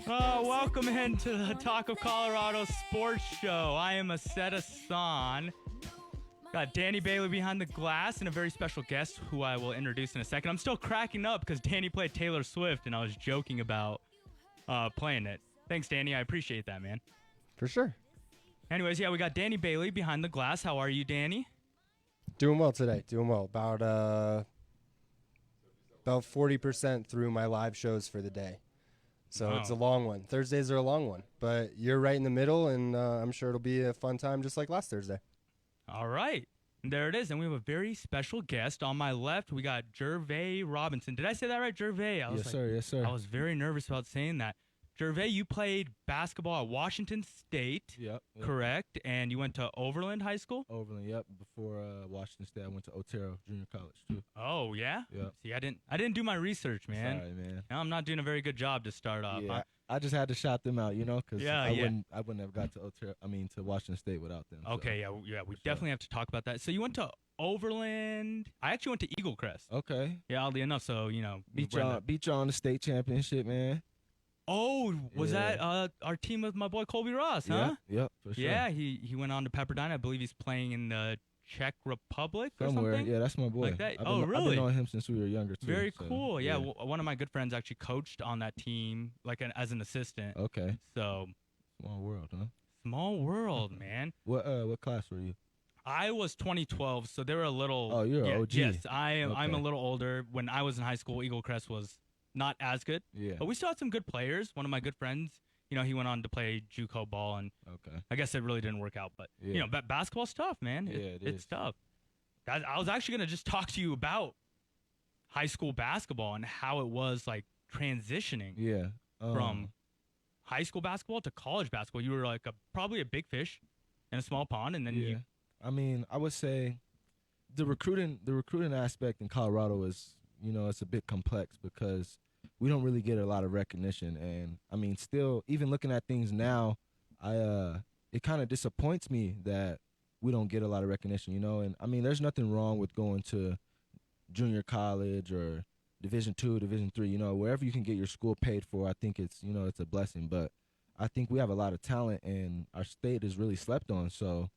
Welcome into the Talk of Colorado Sports Show. I am Aseta San. Got Danny Bailey behind the glass and a very special guest who I will introduce in a second. I'm still cracking up because Danny played Taylor Swift and I was joking about playing it. Thanks, Danny. I appreciate that, man. For sure. Anyways, yeah, we got Danny Bailey behind the glass. How are you, Danny? Doing well today. Doing well. About 40% through my live shows for the day. So It's a long one. Thursdays are a long one. But you're right in the middle, and I'm sure it'll be a fun time just like last Thursday. All right. There it is. And we have a very special guest. On my left, we got Gervais Robinson. Did I say that right? Gervais. Yes, sir. Yes, sir. I was very nervous about saying that. Gervais, you played basketball at Washington State, Yep. correct? And you went to Overland High School? Overland, yep. Before Washington State, I went to Otero Junior College, too. Oh, yeah? Yep. See, I didn't do my research, man. Sorry, man. No, I'm not doing a very good job to start off. Yeah, I just had to shout them out, because Yeah, I wouldn't have got to Washington State without them. Okay, so. yeah, we For definitely sure. have to talk about that. So you went to Overland. I actually went to Eagle Crest. Okay. Yeah, oddly enough. So, Beat you on the state championship, man. Oh, was Yeah. that our team with my boy Colby Ross, huh? Yep, for sure. Yeah, he went on to Pepperdine. I believe he's playing in the Czech Republic or Somewhere. something. Yeah, that's my boy. Like that? I've been, Oh, I've really? been knowing him since we were younger, too. Very so, cool. Yeah, one of my good friends actually coached on that team, as an assistant. Okay. So Small world, huh? small world, man. What class were you? I was 2012, so they were a little. Oh, you're an OG. Yes, I'm a Okay. little older. When I was in high school, Eagle Crest was not as good, Yeah. but we still had some good players. One of my good friends, he went on to play JUCO ball, and Okay. I guess it really didn't work out. But Yeah. basketball's tough, man. Yeah, it It's is. tough. I was actually gonna just talk to you about high school basketball and how it was like transitioning Yeah. from high school basketball to college basketball. You were like probably a big fish in a small pond, and then Yeah. I mean, I would say the recruiting aspect in Colorado is, it's a bit complex because we don't really get a lot of recognition. And I mean, still, even looking at things now, it kind of disappoints me that we don't get a lot of recognition, And I mean, there's nothing wrong with going to junior college or Division II, Division III, wherever you can get your school paid for. I think it's, it's a blessing. But I think we have a lot of talent, and our state is really slept on. So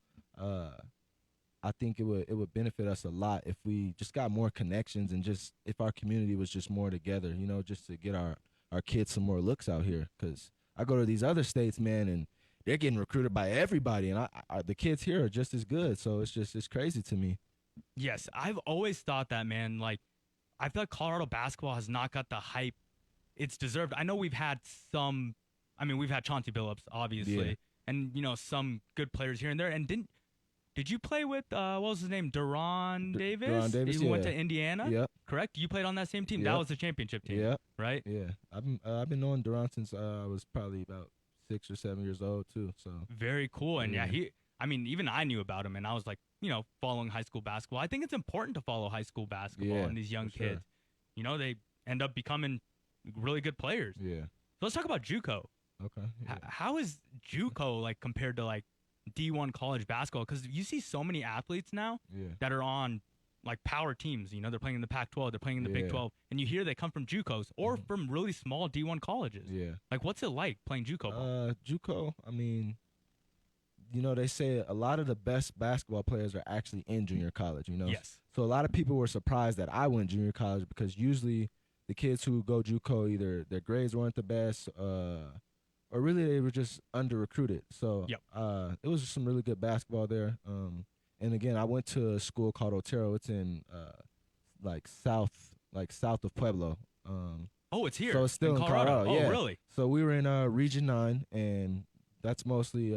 I think it would benefit us a lot if we just got more connections and just if our community was just more together, just to get our kids some more looks out here. Because I go to these other states, man, and they're getting recruited by everybody, and the kids here are just as good. So it's crazy to me. Yes, I've always thought that, man. Like, I feel like Colorado basketball has not got the hype it's deserved. I know we've had we've had Chauncey Billups, obviously, and some good players here and there. And did you play with what was his name, Deron Davis? Deron Davis, He went to Indiana. Yep. Correct. You played on that same team. Yep. That was the championship team. Yep. Right. Yeah, I've been knowing Deron since I was probably about 6 or 7 years old too. So very cool. And Yeah. even I knew about him, and I was like, following high school basketball. I think it's important to follow high school basketball Yeah, and these young for sure. kids. They end up becoming really good players. yeah. So let's talk about JUCO. Okay. Yeah. How is JUCO like compared to like D1 college basketball? Because you see so many athletes now Yeah. that are on like power teams. They're playing in the Pac-12, they're playing in the Big Yeah. 12, and you hear they come from JUCOs or from really small D1 colleges. Yeah. Like, what's it like playing JUCO ball? JUCO, I mean, they say a lot of the best basketball players are actually in junior college, Yes. So a lot of people were surprised that I went junior college because usually the kids who go JUCO, either their grades weren't the best or really they were just under-recruited. So Yep. it was some really good basketball there. And again, I went to a school called Otero. It's in south of Pueblo. Oh, it's here. So it's still in Colorado. Oh, yeah. really? So we were in Region 9, and that's mostly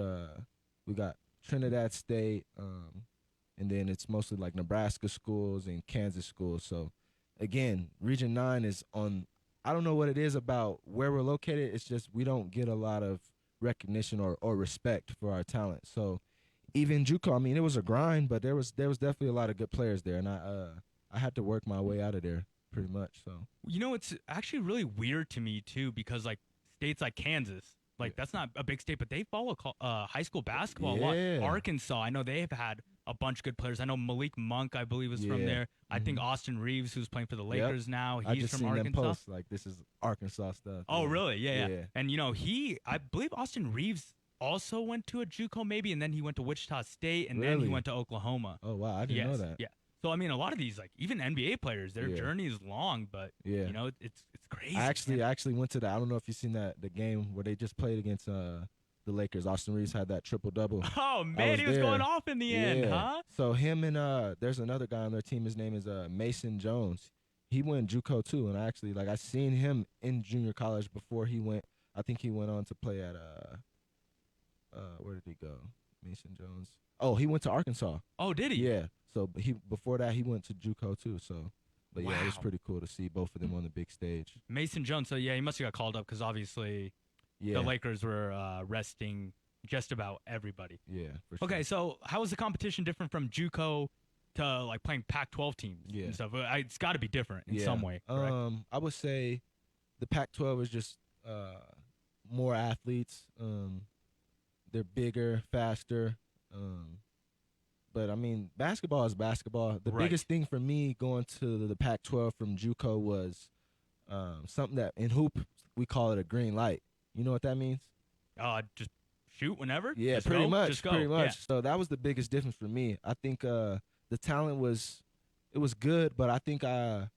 we got Trinidad State, and then it's mostly like Nebraska schools and Kansas schools. So again, Region 9 is on. I don't know what it is about where we're located. It's just we don't get a lot of recognition or respect for our talent. So even JUCO, I mean, it was a grind, but there was definitely a lot of good players there, and I had to work my way out of there pretty much. So It's actually really weird to me too, because like states like Kansas, like that's not a big state, but they follow high school basketball a lot. Yeah. Arkansas, I know they've had a bunch of good players. I know Malik Monk, I believe, was from Yeah. there. I think Mhm. Austin Reeves, who's playing for the Yep. Lakers now, I he's just from seen them Arkansas. posts like this is Arkansas stuff. Oh, yeah. really? Yeah. Yeah. And I believe Austin Reeves also went to a JUCO maybe, and then he went to Wichita State, and then he Really? went to Oklahoma. Oh wow, I didn't know that. Yeah. So I mean, a lot of these, like even NBA players, their Yeah. journey is long, but Yeah. you know, it's crazy. I man. actually went to that. I don't know if you've seen the game where they just played against the Lakers. Austin Reeves had that triple double. Oh man, was he was there. going off in the end, huh? So him and there's another guy on their team. His name is Mason Jones. He went JUCO too, and I seen him in junior college before he went. I think he went on to play at where did he go? Mason Jones. Oh, he went to Arkansas. Oh, did he? Yeah. So but before that he went to JUCO too. So, but yeah, it was Wow. pretty cool to see both of them on the big stage. Mason Jones. So yeah, he must have got called up because obviously Yeah. the Lakers were resting just about everybody. Yeah. For sure. Okay, so how is the competition different from JUCO to like playing Pac-12 teams Yeah. and stuff? It's got to be different in some way, correct? I would say the Pac-12 is just more athletes. They're bigger, faster. But I mean, basketball is basketball. The Right. biggest thing for me going to the Pac-12 from JUCO was something that in hoop we call it a green light. You know what that means? Just shoot whenever. Yeah, Just pretty go, much. Just go. Pretty much. Yeah. So that was the biggest difference for me. I think the talent was good, but I think I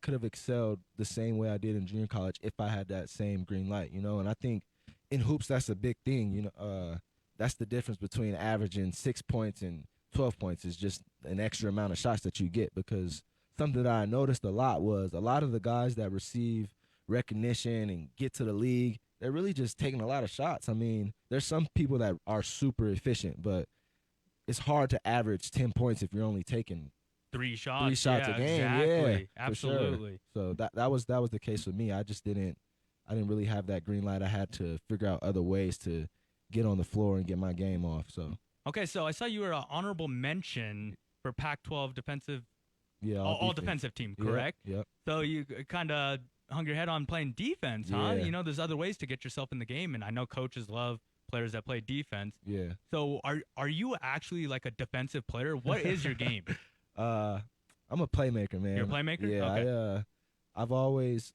could have excelled the same way I did in junior college if I had that same green light, you know. And I think in hoops that's a big thing, you know. That's the difference between averaging 6 points and 12 points is just an extra amount of shots that you get, because something that I noticed a lot was a lot of the guys that receive recognition and get to the league, they're really just taking a lot of shots. I mean, there's some people that are super efficient, but it's hard to average 10 points if you're only taking 3 shots. 3 shots yeah, a game. Exactly. Yeah, for sure. Absolutely. So that was the case with me. I didn't really have that green light. I had to figure out other ways to get on the floor and get my game off. So Okay, so I saw you were an honorable mention for Pac-12 defensive, yeah, all defensive team, correct? Yep. So you kind of hung your head on playing defense, huh? Yeah. You know, there's other ways to get yourself in the game, and I know coaches love players that play defense. Yeah. So are you actually like a defensive player? What is your game? I'm a playmaker, man. You're a playmaker? Yeah. Okay. I've always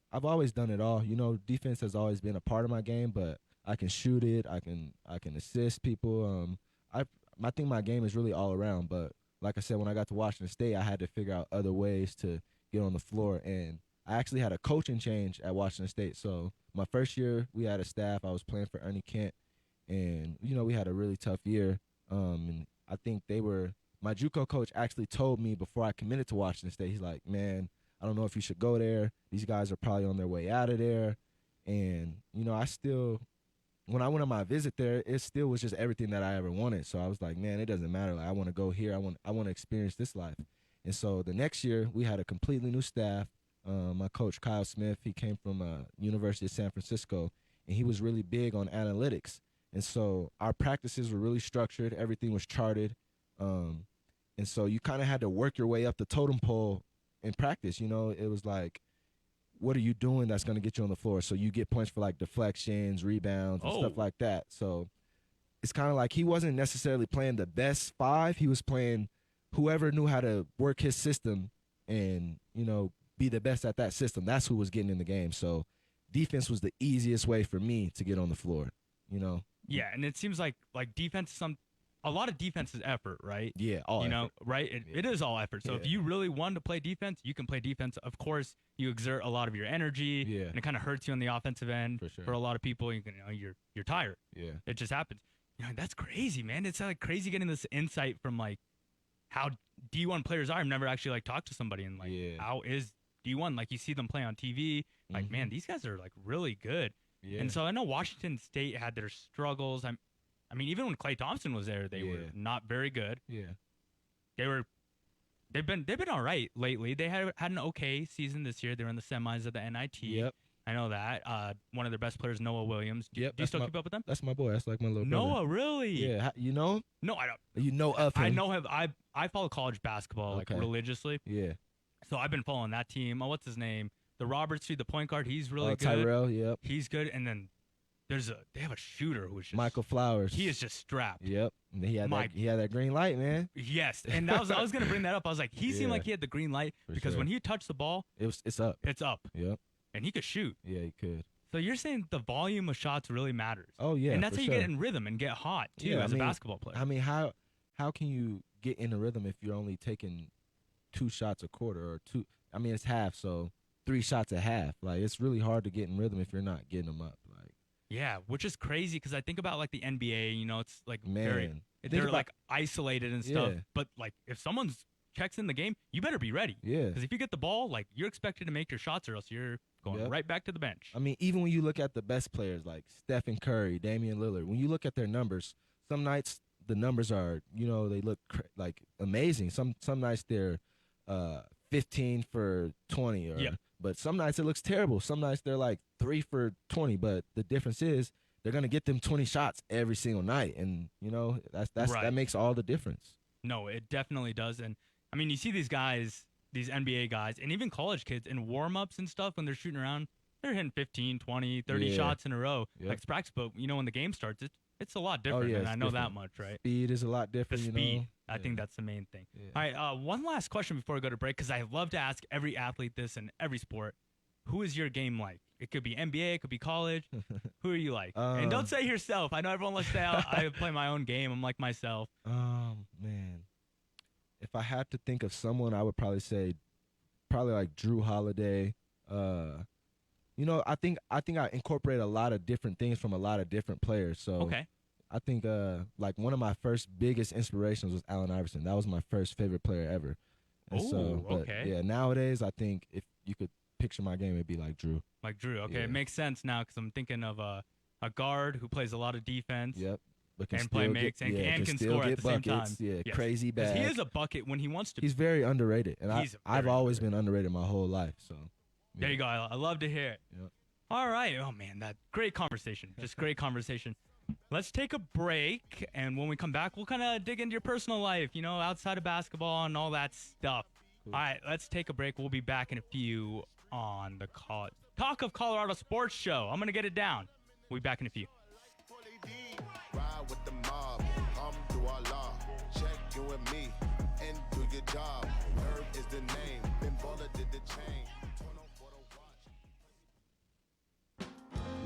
done it all. You know, defense has always been a part of my game, but I can shoot it. I can assist people. I think my game is really all around. But like I said, when I got to Washington State, I had to figure out other ways to get on the floor. And I actually had a coaching change at Washington State. So my first year, we had a staff. I was playing for Ernie Kent, and you know we had a really tough year. And I think my JUCO coach actually told me before I committed to Washington State. He's like, "Man, I don't know if you should go there. These guys are probably on their way out of there." And you know, when I went on my visit there, it still was just everything that I ever wanted. So I was like, man, it doesn't matter. Like, I want to go here. I want to experience this life. And so the next year, we had a completely new staff. My coach, Kyle Smith, he came from University of San Francisco, and he was really big on analytics. And so our practices were really structured. Everything was charted. And so you kind of had to work your way up the totem pole in practice. You know, it was like, what are you doing that's going to get you on the floor? So you get points for like deflections, rebounds, and stuff like that. So it's kind of like he wasn't necessarily playing the best 5. He was playing whoever knew how to work his system and, you know, be the best at that system. That's who was getting in the game. So defense was the easiest way for me to get on the floor, you know? Yeah, and it seems like defense is a lot of defense is effort, right? Yeah, all you know, effort. right? It is all effort. So if Yeah. you really want to play defense, you can play defense. Of course, you exert a lot of your energy, Yeah. and it kind of hurts you on the offensive end. For sure. For a lot of people, you're tired. Yeah. It just happens. You know, that's crazy, man. It's like crazy getting this insight from like how D1 players are. I've never actually like talked to somebody and like Yeah. how is D1? Like you see them play on TV, like Mhm. man, these guys are like really good. Yeah. And so I know Washington State had their struggles. I mean, even when Klay Thompson was there, they were Yeah. not very good. Yeah. They've been all right lately. They had an okay season this year. They were in the semis of the NIT. Yep. I know that. One of their best players, Noah Williams. Do Yep, you that's still my- keep up with them? That's my boy. That's like my little brother. Noah, really? Yeah. You know him? No, I don't. You know of him? I know him. I follow college basketball like Okay. religiously. Yeah. So I've been following that team. Oh, what's his name? The Robert Street, the point guard. He's really good. Tyrell, yep. He's good. And then they have a shooter who's just Michael Flowers. He is just strapped. Yep. And he had Mike. he had that green light, man. Yes, and I was gonna bring that up. I was like, he seemed Yeah. like he had the green light For because sure. when he touched the ball, It's up. it's up, Yep. and he could shoot. Yeah, he could. So you're saying the volume of shots really matters. Oh yeah. and that's for how you sure. get in rhythm and get hot too Yeah, as I a mean, basketball player. I mean, how can you get in a rhythm if you're only taking 2 shots a quarter or 2? I mean, it's half, so 3 shots a half. Like, it's really hard to get in rhythm if you're not getting them up. Like, yeah, which is crazy because I think about like the NBA. You know, it's like man, very think they're about- like isolated and stuff. Yeah. But like if someone's checks in the game, you better be ready. yeah. Because if you get the ball, like you're expected to make your shots, or else you're going Yep. right back to the bench. I mean, even when you look at the best players like Stephen Curry, Damian Lillard, when you look at their numbers, some nights the numbers are, they look like amazing. Some nights they're 15 for 20, or Yep. but some nights it looks terrible. Some nights they're like 3 for 20. But the difference is they're gonna get them 20 shots every single night, and that's Right. that makes all the difference. No, it definitely does. And I mean, you see these guys, these NBA guys, and even college kids in warm-ups and stuff when they're shooting around, they're hitting 15, 20, 30 Yeah. shots in a row. Yep. Like Sprax, but when the game starts, it's a lot different. yeah, and it's I know that different. much, right? Speed is a lot The different. speed. I Yeah. think that's the main thing. Yeah. All right, one last question before we go to break, because I love to ask every athlete this in every sport. Who is your game like? It could be NBA, it could be college. Who are you like? And don't say yourself. I know everyone likes to say I play my own game. I'm like myself. Man, if I had to think of someone, I would probably say, like Drew Holiday. I think I incorporate a lot of different things from a lot of different players. So Okay. I think like one of my first biggest inspirations was Allen Iverson. That was my first favorite player ever. And Ooh, but, okay. Yeah, nowadays I think if you could picture my game, it'd be like Drew. Like Drew. Okay, Yeah. it makes sense now because I'm thinking of a guard who plays a lot of defense. Yep. But And still play get- makes and- yeah, and can still score at get the same buckets. time. Yeah, Yes. crazy 'Cause bad. he is a bucket when he wants to. He's very underrated, and He's I've very always been underrated my whole life. So There you go. I love to hear it. Yep. All right. Oh, man, that great conversation. Just great conversation. Let's take a break, and when we come back, we'll kind of dig into your personal life, outside of basketball and all that stuff. Cool. All right, let's take a break. We'll be back in a few on the Talk of Colorado Sports Show. I'm going to get it down. We'll be back in a few. Ride with the mob, come through our law. Check you and me, and do your job. Herb is the name, Ben Baller did the chain. Turn on for the watch.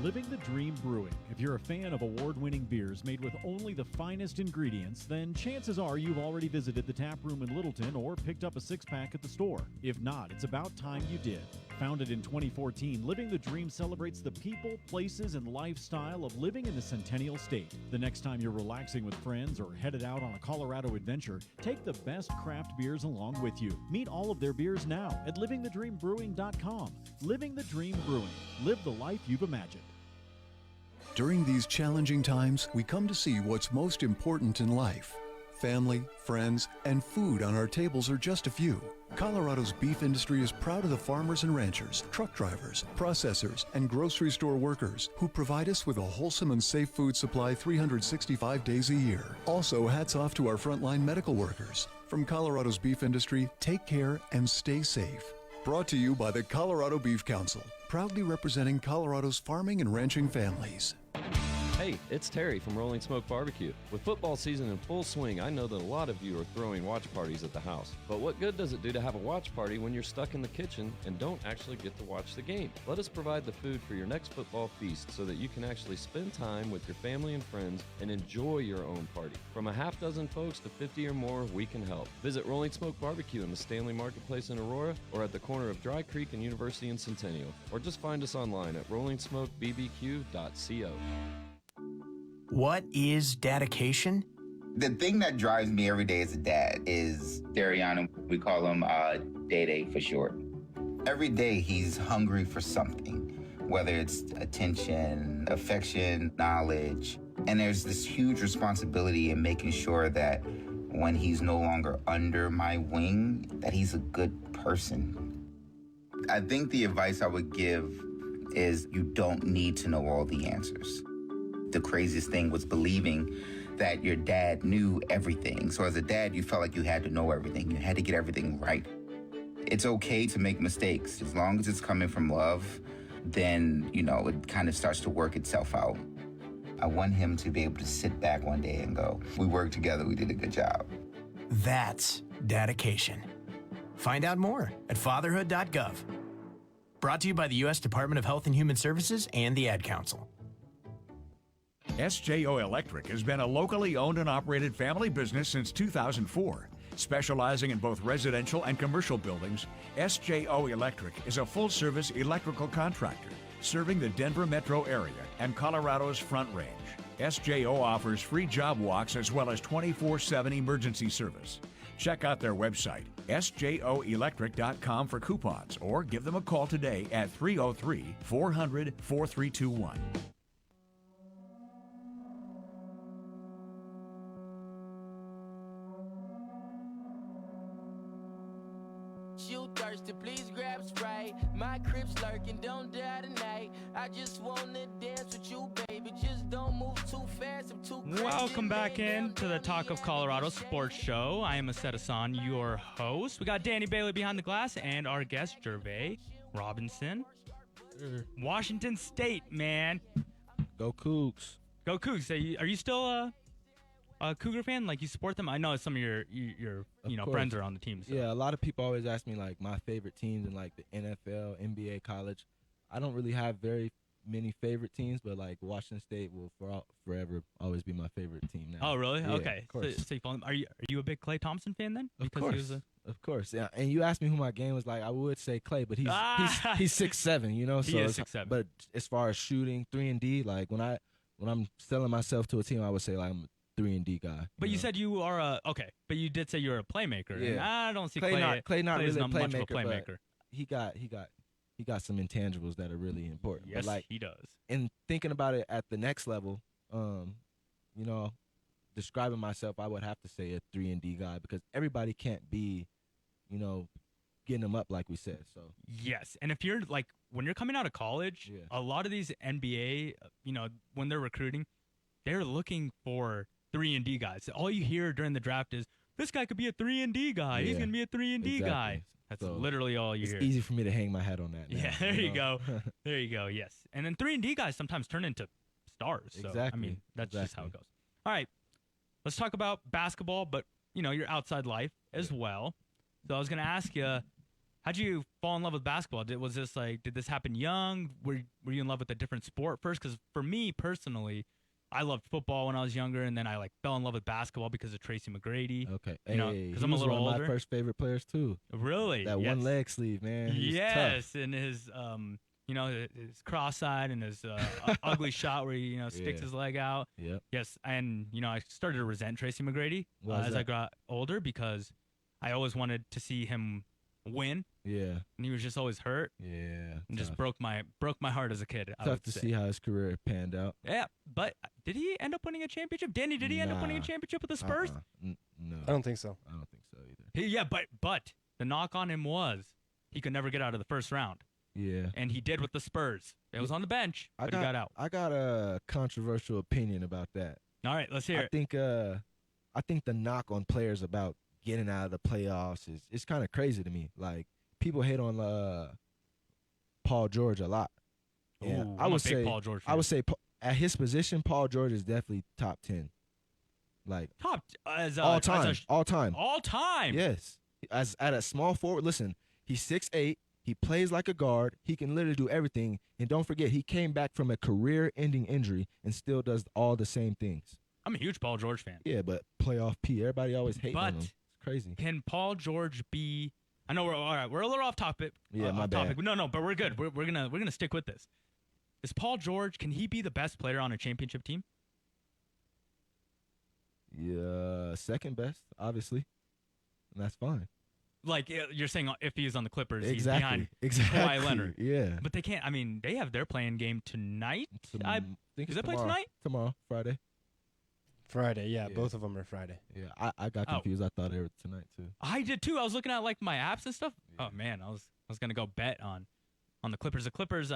Living the Dream Brewing. If you're a fan of award-winning beers made with only the finest ingredients, then chances are you've already visited the tap room in Littleton or picked up a six-pack at the store. If not, it's about time you did. Founded in 2014, Living the Dream celebrates the people, places, and lifestyle of living in the Centennial State. The next time you're relaxing with friends or headed out on a Colorado adventure, take the best craft beers along with you. Meet all of their beers now at livingthedreambrewing.com. Living the Dream Brewing. Live the life you've imagined. During these challenging times, we come to see what's most important in life. Family, friends, and food on our tables are just a few. Colorado's beef industry is proud of the farmers and ranchers, truck drivers, processors, and grocery store workers who provide us with a wholesome and safe food supply 365 days a year. Also, hats off to our frontline medical workers. From Colorado's beef industry, take care and stay safe. Brought to you by the Colorado Beef Council, proudly representing Colorado's farming and ranching families. Hey, it's Terry from Rolling Smoke Barbecue. With football season in full swing, I know that a lot of you are throwing watch parties at the house. But what good does it do to have a watch party when you're stuck in the kitchen and don't actually get to watch the game? Let us provide the food for your next football feast so that you can actually spend time with your family and friends and enjoy your own party. From a half dozen folks to 50 or more, we can help. Visit Rolling Smoke Barbecue in the Stanley Marketplace in Aurora or at the corner of Dry Creek and University in Centennial. Or just find us online at rollingSmokeBBQ.co. What is dedication? The thing that drives me every day as a dad is Dariana. We call him Day for short. Every day he's hungry for something, whether it's attention, affection, knowledge. And there's this huge responsibility in making sure that when he's no longer under my wing, that he's a good person. I think the advice I would give is you don't need to know all the answers. The craziest thing was believing that your dad knew everything. So as a dad, you felt like you had to know everything. You had to get everything right. It's okay to make mistakes. As long as it's coming from love, then, it kind of starts to work itself out. I want him to be able to sit back one day and go, we worked together, we did a good job. That's dedication. Find out more at fatherhood.gov. Brought to you by the U.S. Department of Health and Human Services and the Ad Council. SJO Electric has been a locally owned and operated family business since 2004. Specializing in both residential and commercial buildings, SJO Electric is a full-service electrical contractor serving the Denver metro area and Colorado's Front Range. SJO offers free job walks as well as 24/7 emergency service. Check out their website, sjoelectric.com, for coupons, or give them a call today at 303-400-4321. You thirsty, please grab Sprite. My crib's lurking, don't die tonight. I just wanna dance with you, baby. Just don't move too fast. I'm too crazy. Welcome back in to the Talk of Colorado Sports Show. I am Aseta San, your host. We got Danny Bailey behind the glass and our guest, Gervais Robinson. Washington State, man. Go Cougs. Go Cougs. Are you still a Cougar fan? Like, you support them? I know some of your friends are on the team. So. Yeah, a lot of people always ask me like my favorite teams in like the NFL, NBA, college. I don't really have very many favorite teams, but like Washington State will forever always be my favorite team now. Oh, really? Yeah, okay. Of course. So you follow him. Are you a big Klay Thompson fan then? Of Because course. he was Of course. Yeah. And you asked me who my game was like, I would say Klay, but he's 6'7", you know. He So is 6'7". But as far as shooting 3-and-D, like when I'm selling myself to a team, I would say like I'm a 3-and-D guy. But you said you are but you did say you're a playmaker. Yeah. And I don't see Klay not Klay really is a not much of a playmaker, playmaker. but he got some intangibles that are really important. Yes, but like he does. in thinking about it at the next level, describing myself, I would have to say a 3-and-D guy because everybody can't be, getting them up like we said. So Yes, and if you're like when you're coming out of college, Yeah. a lot of these NBA, when they're recruiting, they're looking for 3-and-D guys. All you hear during the draft is this guy could be a 3-and-D guy. He's Yeah, gonna be a 3-and-D guy. exactly. That's So literally all you it's hear. easy for me to hang my hat on that. Now, Yeah, there you go. There you go. Yes, and then 3-and-D guys sometimes turn into stars. So, I Exactly, mean, that's just how it exactly. goes. All right, let's talk about basketball, but your outside life as well. So I was gonna ask you, how'd you fall in love with basketball? Did this happen young? Were you in love with a different sport first? Because for me personally, I loved football when I was younger, and then I fell in love with basketball because of Tracy McGrady. Okay. Because he I'm a was little one of older. my first favorite players too. Really? That Yes. one leg sleeve, man. He's Yes, tough. and his his cross-eyed and his ugly shot where he sticks Yeah. his leg out. Yep. Yes, and I started to resent Tracy McGrady Why is as I that? got older because I always wanted to see him win, Yeah. and he was just always hurt, Yeah. and just tough. broke my heart as a kid. I Tough would to say. see how his career panned out. Yeah, but did he end up winning a championship? Danny, did he end up winning a Nah. championship with the Spurs? No. I don't think so. I don't think so either. Yeah, but the knock on him was he could never get out of the first round, Yeah. and he did with the Spurs. It was on the bench, but he got out. I got a controversial opinion about that. All right, let's hear I it. think the knock on players about getting out of the playoffs is kind of crazy to me. Like people hate on Paul George a lot. Yeah, Ooh, I I'm a would big say Paul George I would fan. say at his position, Paul George is definitely top 10. Like Top as all time, all time. all time. Yes. As at a small forward, listen, he's 6'8", he plays like a guard, he can literally do everything. And don't forget, he came back from a career-ending injury and still does all the same things. I'm a huge Paul George fan. Yeah, but playoff P, everybody always hates on him. But It's crazy. can Paul George be? I know we're all right. We're a little off topic. Yeah, my off bad. topic. No, but we're good. We're gonna stick with this. Is Paul George? Can he be the best player on a championship team? Yeah, second best, obviously. And that's fine. Like you're saying, if he is on the Clippers, he's Exactly. behind Exactly. Kawhi Leonard. Yeah. But they can't. I mean, they have their playing game tonight. I think Does it's they play tomorrow. tonight? Tomorrow, Friday. Friday, yeah, Yeah. both of them are Friday. Yeah, I got Oh. confused. I thought they were tonight too. I did too. I was looking at my apps and stuff. Oh man, I was gonna go bet on the Clippers. The Clippers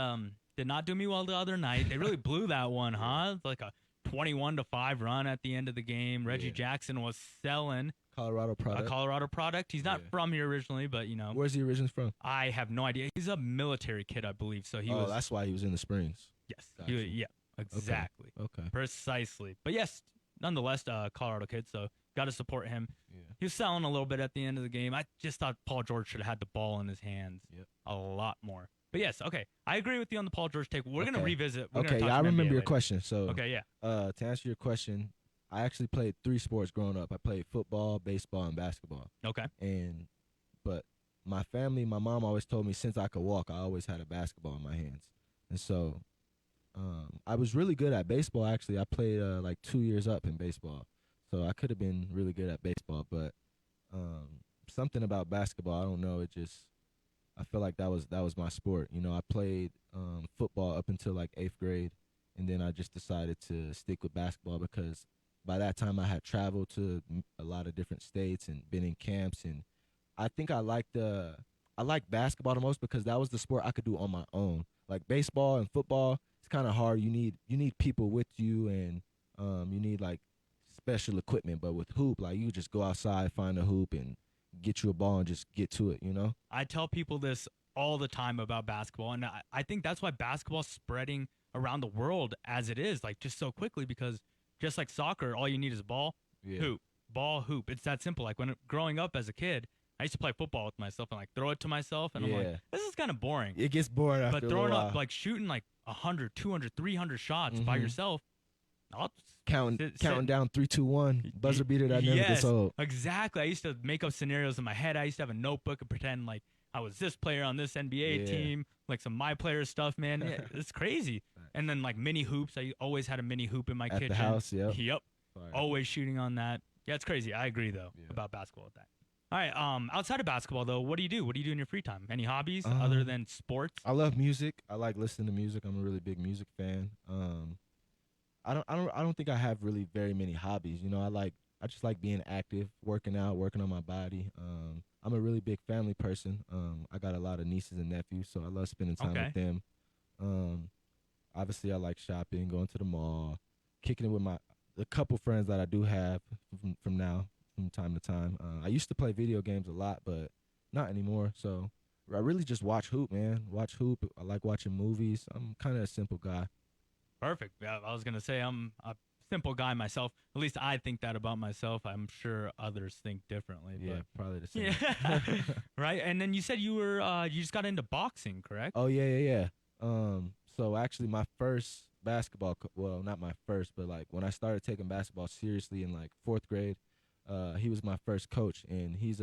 did not do me well the other night. They really blew that one, huh? It's like a 21-5 run at the end of the game. Reggie Yeah. Jackson was selling Colorado a product. Colorado product. He's not Yeah. from here originally, but Where's he originally from? I have no idea. He's a military kid, I believe. So he was. That's why he was in the Springs. Yes. Gotcha. Yeah. Exactly. Okay. Precisely. But yes, nonetheless, Colorado kid, so got to support him. Yeah. He was selling a little bit at the end of the game. I just thought Paul George should have had the ball in his hands Yep. a lot more. But yes, okay. I agree with you on the Paul George take. We're going to Okay. revisit. We're Okay, gonna talk yeah, I some remember NBA your later. question. So, Okay, yeah. to answer your question, I actually played 3 sports growing up. I played football, baseball, and basketball. Okay. But my family, my mom always told me since I could walk, I always had a basketball in my hands. And so I was really good at baseball, actually. I played like 2 years up in baseball. So I could have been really good at baseball. But something about basketball, I don't know, I feel like that was my sport. You know, I played football up until like 8th grade. And then I just decided to stick with basketball because by that time I had traveled to a lot of different states and been in camps. And I think I liked basketball the most because that was the sport I could do on my own. Like baseball and football, it's kind of hard. You need people with you, and you need like special equipment. But with hoop, like you just go outside, find a hoop, and get you a ball and just get to it. You know. I tell people this all the time about basketball, and I think that's why basketball's spreading around the world as it is, like just so quickly, because just like soccer, all you need is a ball, hoop, ball, hoop. It's that simple. Like when growing up as a kid, I used to play football with myself and like throw it to myself, and I'm like, this is kind of boring. It gets boring after But a throwing little up, while. like shooting like 100, 200, 300 shots by Mhm. yourself, I'll counting sit- down 3, 2, 1 buzzer beater that never yes, gets old. exactly. I used to make up scenarios in my head. I used to have a notebook and pretend like I was this player on this NBA Yeah. team, like some my player stuff, man. Yeah, it's crazy. And then like mini hoops. I always had a mini hoop in my At kitchen. the house, yep. Yep. Fire. Always shooting on that. Yeah, it's crazy. I agree though about basketball with that. All right. Outside of basketball though, what do you do? What do you do in your free time? Any hobbies other than sports? I love music. I like listening to music. I'm a really big music fan. I don't think I have really very many hobbies. You know, I just like being active, working out, working on my body. I'm a really big family person. I got a lot of nieces and nephews, so I love spending time with them. Obviously, I like shopping, going to the mall, kicking it with the couple friends that I do have from time to time. I used to play video games a lot, but not anymore. So I really just watch hoop, man. Watch hoop. I like watching movies. I'm kind of a simple guy. Perfect. Yeah, I was gonna say I'm a simple guy myself. At least I think that about myself. I'm sure others think differently. Yeah, but probably the same. yeah. Right. And then you said you just got into boxing, correct? Oh yeah. So actually, my first basketball, well, not my first, but like when I started taking basketball seriously in like 4th grade, he was my first coach, and he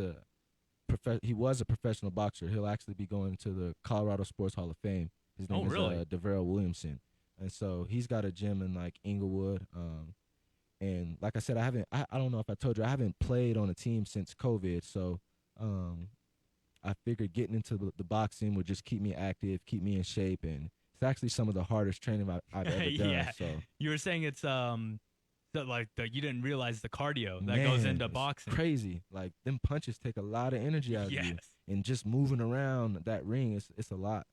was a professional boxer. He'll actually be going to the Colorado Sports Hall of Fame. His name is DeVarrell Williamson, and so he's got a gym in like Inglewood. And like I said, I don't know if I told you, I haven't played on a team since COVID, so I figured getting into the boxing would just keep me active, keep me in shape, and it's actually some of the hardest training I've ever done. Yeah. So You were saying it's you didn't realize the cardio that man, goes into it's boxing. crazy. Like them punches take a lot of energy out of you, Yes. and just moving around that ring, it's a lot.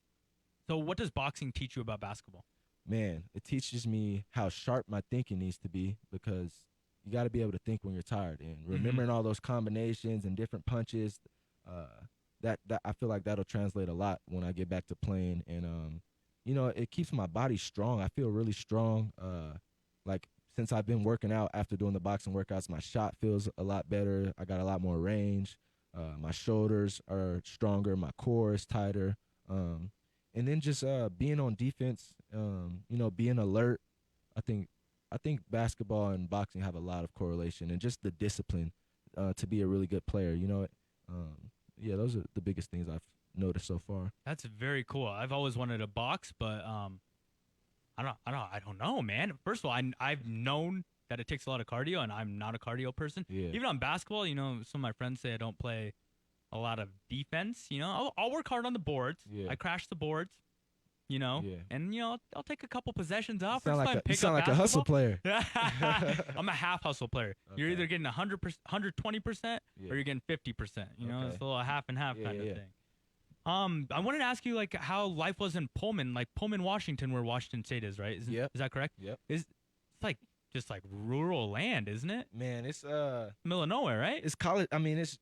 So what does boxing teach you about basketball? Man, it teaches me how sharp my thinking needs to be, because you got to be able to think when you're tired, and remembering all those combinations and different punches. That I feel like that'll translate a lot when I get back to playing, and you know, it keeps my body strong. I feel really strong. Like since I've been working out after doing the boxing workouts, my shot feels a lot better. I got a lot more range. My shoulders are stronger. My core is tighter. And then just being on defense, you know, being alert. I think basketball and boxing have a lot of correlation, and just the discipline to be a really good player. You know, yeah, those are the biggest things I've noticed so far. That's very cool. I've always wanted to box, but I don't know, man. First of all, I've known that it takes a lot of cardio, and I'm not a cardio person. Yeah. Even on basketball, you know, some of my friends say I don't play a lot of defense. You know, I'll work hard on the boards. Yeah. I crash the boards. You know, Yeah. and you know, I'll take a couple possessions off. You sound or like just you pick sound up like a hustle basketball. player. I'm a half hustle player. You're Okay. either getting 100%, 120%, Yeah. or you're getting 50%. You know, Okay. it's a little half and half Yeah, kind yeah, of yeah. thing. I wanted to ask you like how life was in Pullman, Washington, where Washington State is, right? Is that correct? Yep. It's like just like rural land, isn't it? Man, it's Middle of nowhere, right? it's college. I mean, it's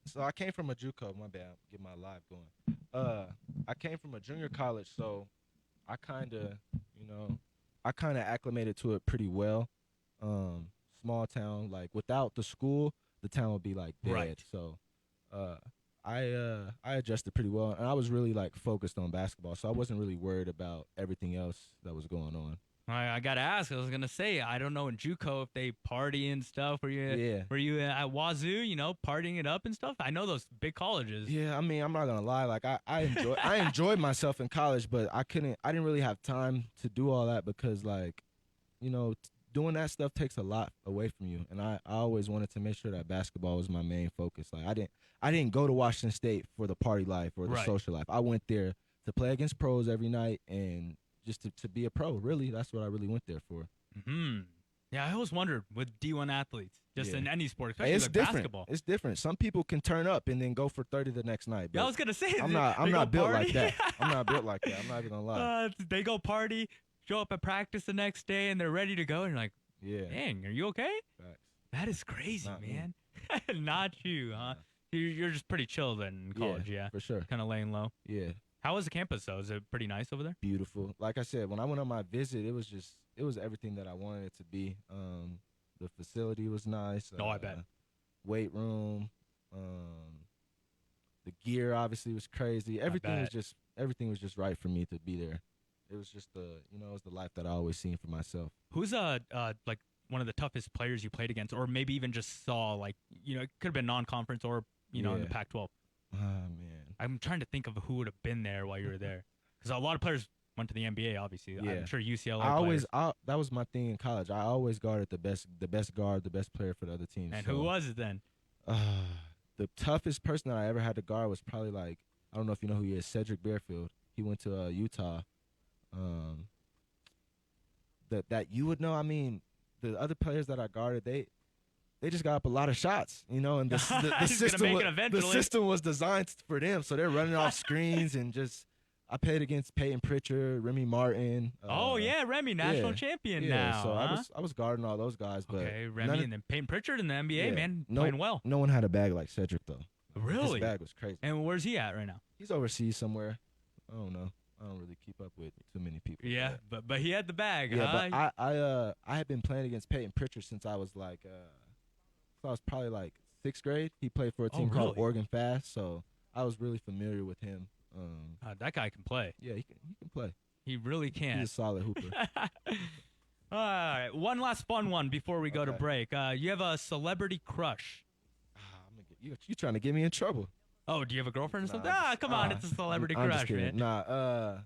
so I came from a JUCO. My bad, get my live going. I came from a junior college, so I kind of, you know, I kind of acclimated to it pretty well. Small town, like without the school, the town would be like dead. Right. So I adjusted pretty well, and I was really like focused on basketball, so I wasn't really worried about everything else that was going on. I gotta ask. I was gonna say, I don't know in JUCO if they party and stuff. Were you at Wazoo? You know, partying it up and stuff. I know those big colleges. Yeah, I mean, I'm not gonna lie. Like I enjoyed myself in college, but I didn't really have time to do all that because, like, you know, doing that stuff takes a lot away from you. And I always wanted to make sure that basketball was my main focus. Like I didn't go to Washington State for the party life or the social life. I went there to play against pros every night and just to be a pro. Really, that's what I really went there for. Yeah, I always wondered with D1 athletes, just in any sport, especially it's like different. basketball. It's different. Some people can turn up and then go for 30 the next night. Yeah, I was gonna say, I'm not built like that. I'm not built like that. I'm not even gonna lie. They go party, show up at practice the next day, and they're ready to go. And you're like, dang, are you okay? Facts. That is crazy, Not man. Not you, huh? You're just pretty chill then in college, yeah. For sure. Kind of laying low. Yeah. How was the campus though? Is it pretty nice over there? Beautiful. Like I said, when I went on my visit, it was everything that I wanted it to be. The facility was nice. I bet. Weight room. The gear obviously was crazy. Everything was just right for me to be there. It was just it was the life that I always seen for myself. Who's like one of the toughest players you played against, or maybe even just saw, like, you know, it could have been non-conference or in the Pac-12? Oh man, I'm trying to think of who would have been there while you were there, because a lot of players went to the NBA. Obviously, I'm sure UCLA. That was my thing in college. I always guarded the best guard, the best player for the other team. And who was it then? The toughest person that I ever had to guard was probably, like, I don't know if you know who he is, Cedric Bearfield. He went to Utah. That you would know. I mean, the other players that I guarded, they just got up a lot of shots, you know, and the system was designed for them, so they're running off screens and just. I played against Peyton Pritchard, Remy Martin. Remy, national champion now. So I was guarding all those guys, but Remy and then Peyton Pritchard in the NBA, man, playing well. No one had a bag like Cedric though. Really, his bag was crazy. And where's he at right now? He's overseas somewhere. I don't know. I don't really keep up with too many people. Yeah, but he had the bag. Yeah, but I had been playing against Peyton Pritchard since I was like, I was probably like 6th grade. He played for a team called Oregon Fast, so I was really familiar with him. That guy can play. Yeah, he can play. He really can. He's a solid hooper. All right, one last fun one before we go to break. You have a celebrity crush. You trying to get me in trouble? Oh, do you have a girlfriend or something? Come on, it's a celebrity I'm crush, man. Nah,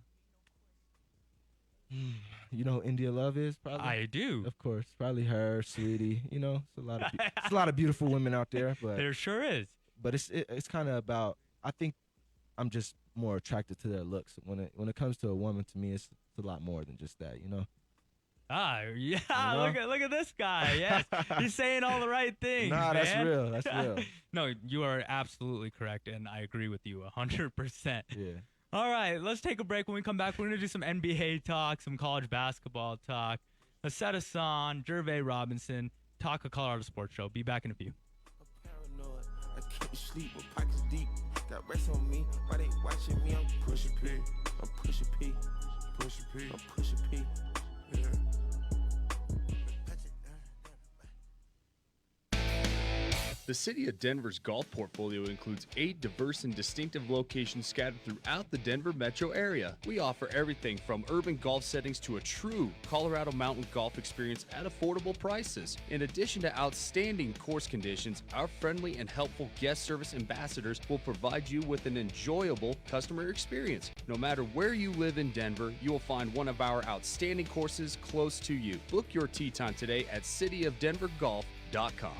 you know who India Love is? Probably. I do. Of course, probably her, Sweetie. You know, it's a lot of beautiful women out there, but there sure is. But it's kind of about. I think I'm just more attracted to their looks. When it comes to a woman, to me, it's a lot more than just that. You know. Yeah. You know? Look at this guy. Yes, he's saying all the right things. Nah, man. that's real. That's real. No, you are absolutely correct, and I agree with you 100%. Yeah. All right, let's take a break. When we come back, we're going to do some NBA talk, some college basketball talk. Aseta Son, Jervay Robinson, Talk of Colorado Sports Show. Be back in a few. Paranoid. I can't sleep with pockets deep. Got rest on me. Why they watching me? I'm pushing P. I'm pushing P. Pushing P. I'm pushing P. Yeah. The City of Denver's golf portfolio includes 8 diverse and distinctive locations scattered throughout the Denver metro area. We offer everything from urban golf settings to a true Colorado mountain golf experience at affordable prices. In addition to outstanding course conditions, our friendly and helpful guest service ambassadors will provide you with an enjoyable customer experience. No matter where you live in Denver, you will find one of our outstanding courses close to you. Book your tee time today at cityofdenvergolf.com.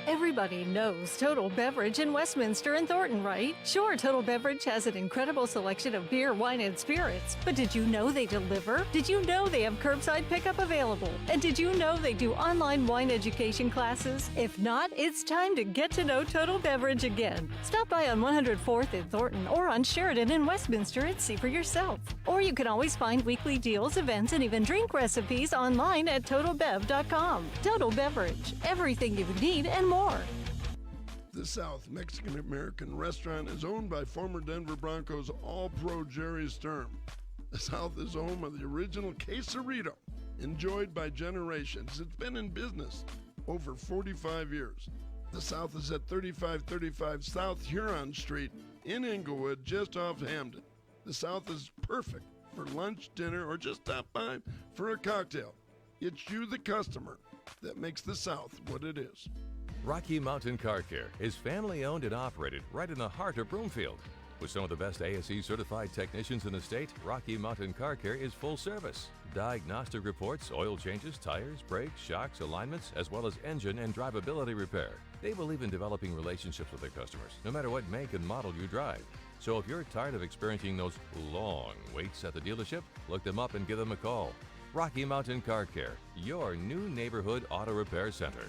Everybody knows Total Beverage in Westminster and Thornton, right? Sure, Total Beverage has an incredible selection of beer, wine, and spirits. But did you know they deliver? Did you know they have curbside pickup available? And did you know they do online wine education classes? If not, it's time to get to know Total Beverage again. Stop by on 104th in Thornton or on Sheridan in Westminster and see for yourself. Or you can always find weekly deals, events, and even drink recipes online at TotalBev.com. Total Beverage, everything you need and more. The South Mexican-American restaurant is owned by former Denver Broncos All-Pro Jerry Sturm. The South is home of the original quesarito, enjoyed by generations. It's been in business over 45 years. The South is at 3535 South Huron Street in Inglewood, just off Hamden. The South is perfect for lunch, dinner, or just stop by for a cocktail. It's you, the customer, that makes the South what it is. Rocky Mountain Car Care is family owned and operated right in the heart of Broomfield. With some of the best ASE certified technicians in the state, Rocky Mountain Car Care is full service. Diagnostic reports, oil changes, tires, brakes, shocks, alignments, as well as engine and drivability repair. They believe in developing relationships with their customers, no matter what make and model you drive. So if you're tired of experiencing those long waits at the dealership, look them up and give them a call. Rocky Mountain Car Care, your new neighborhood auto repair center.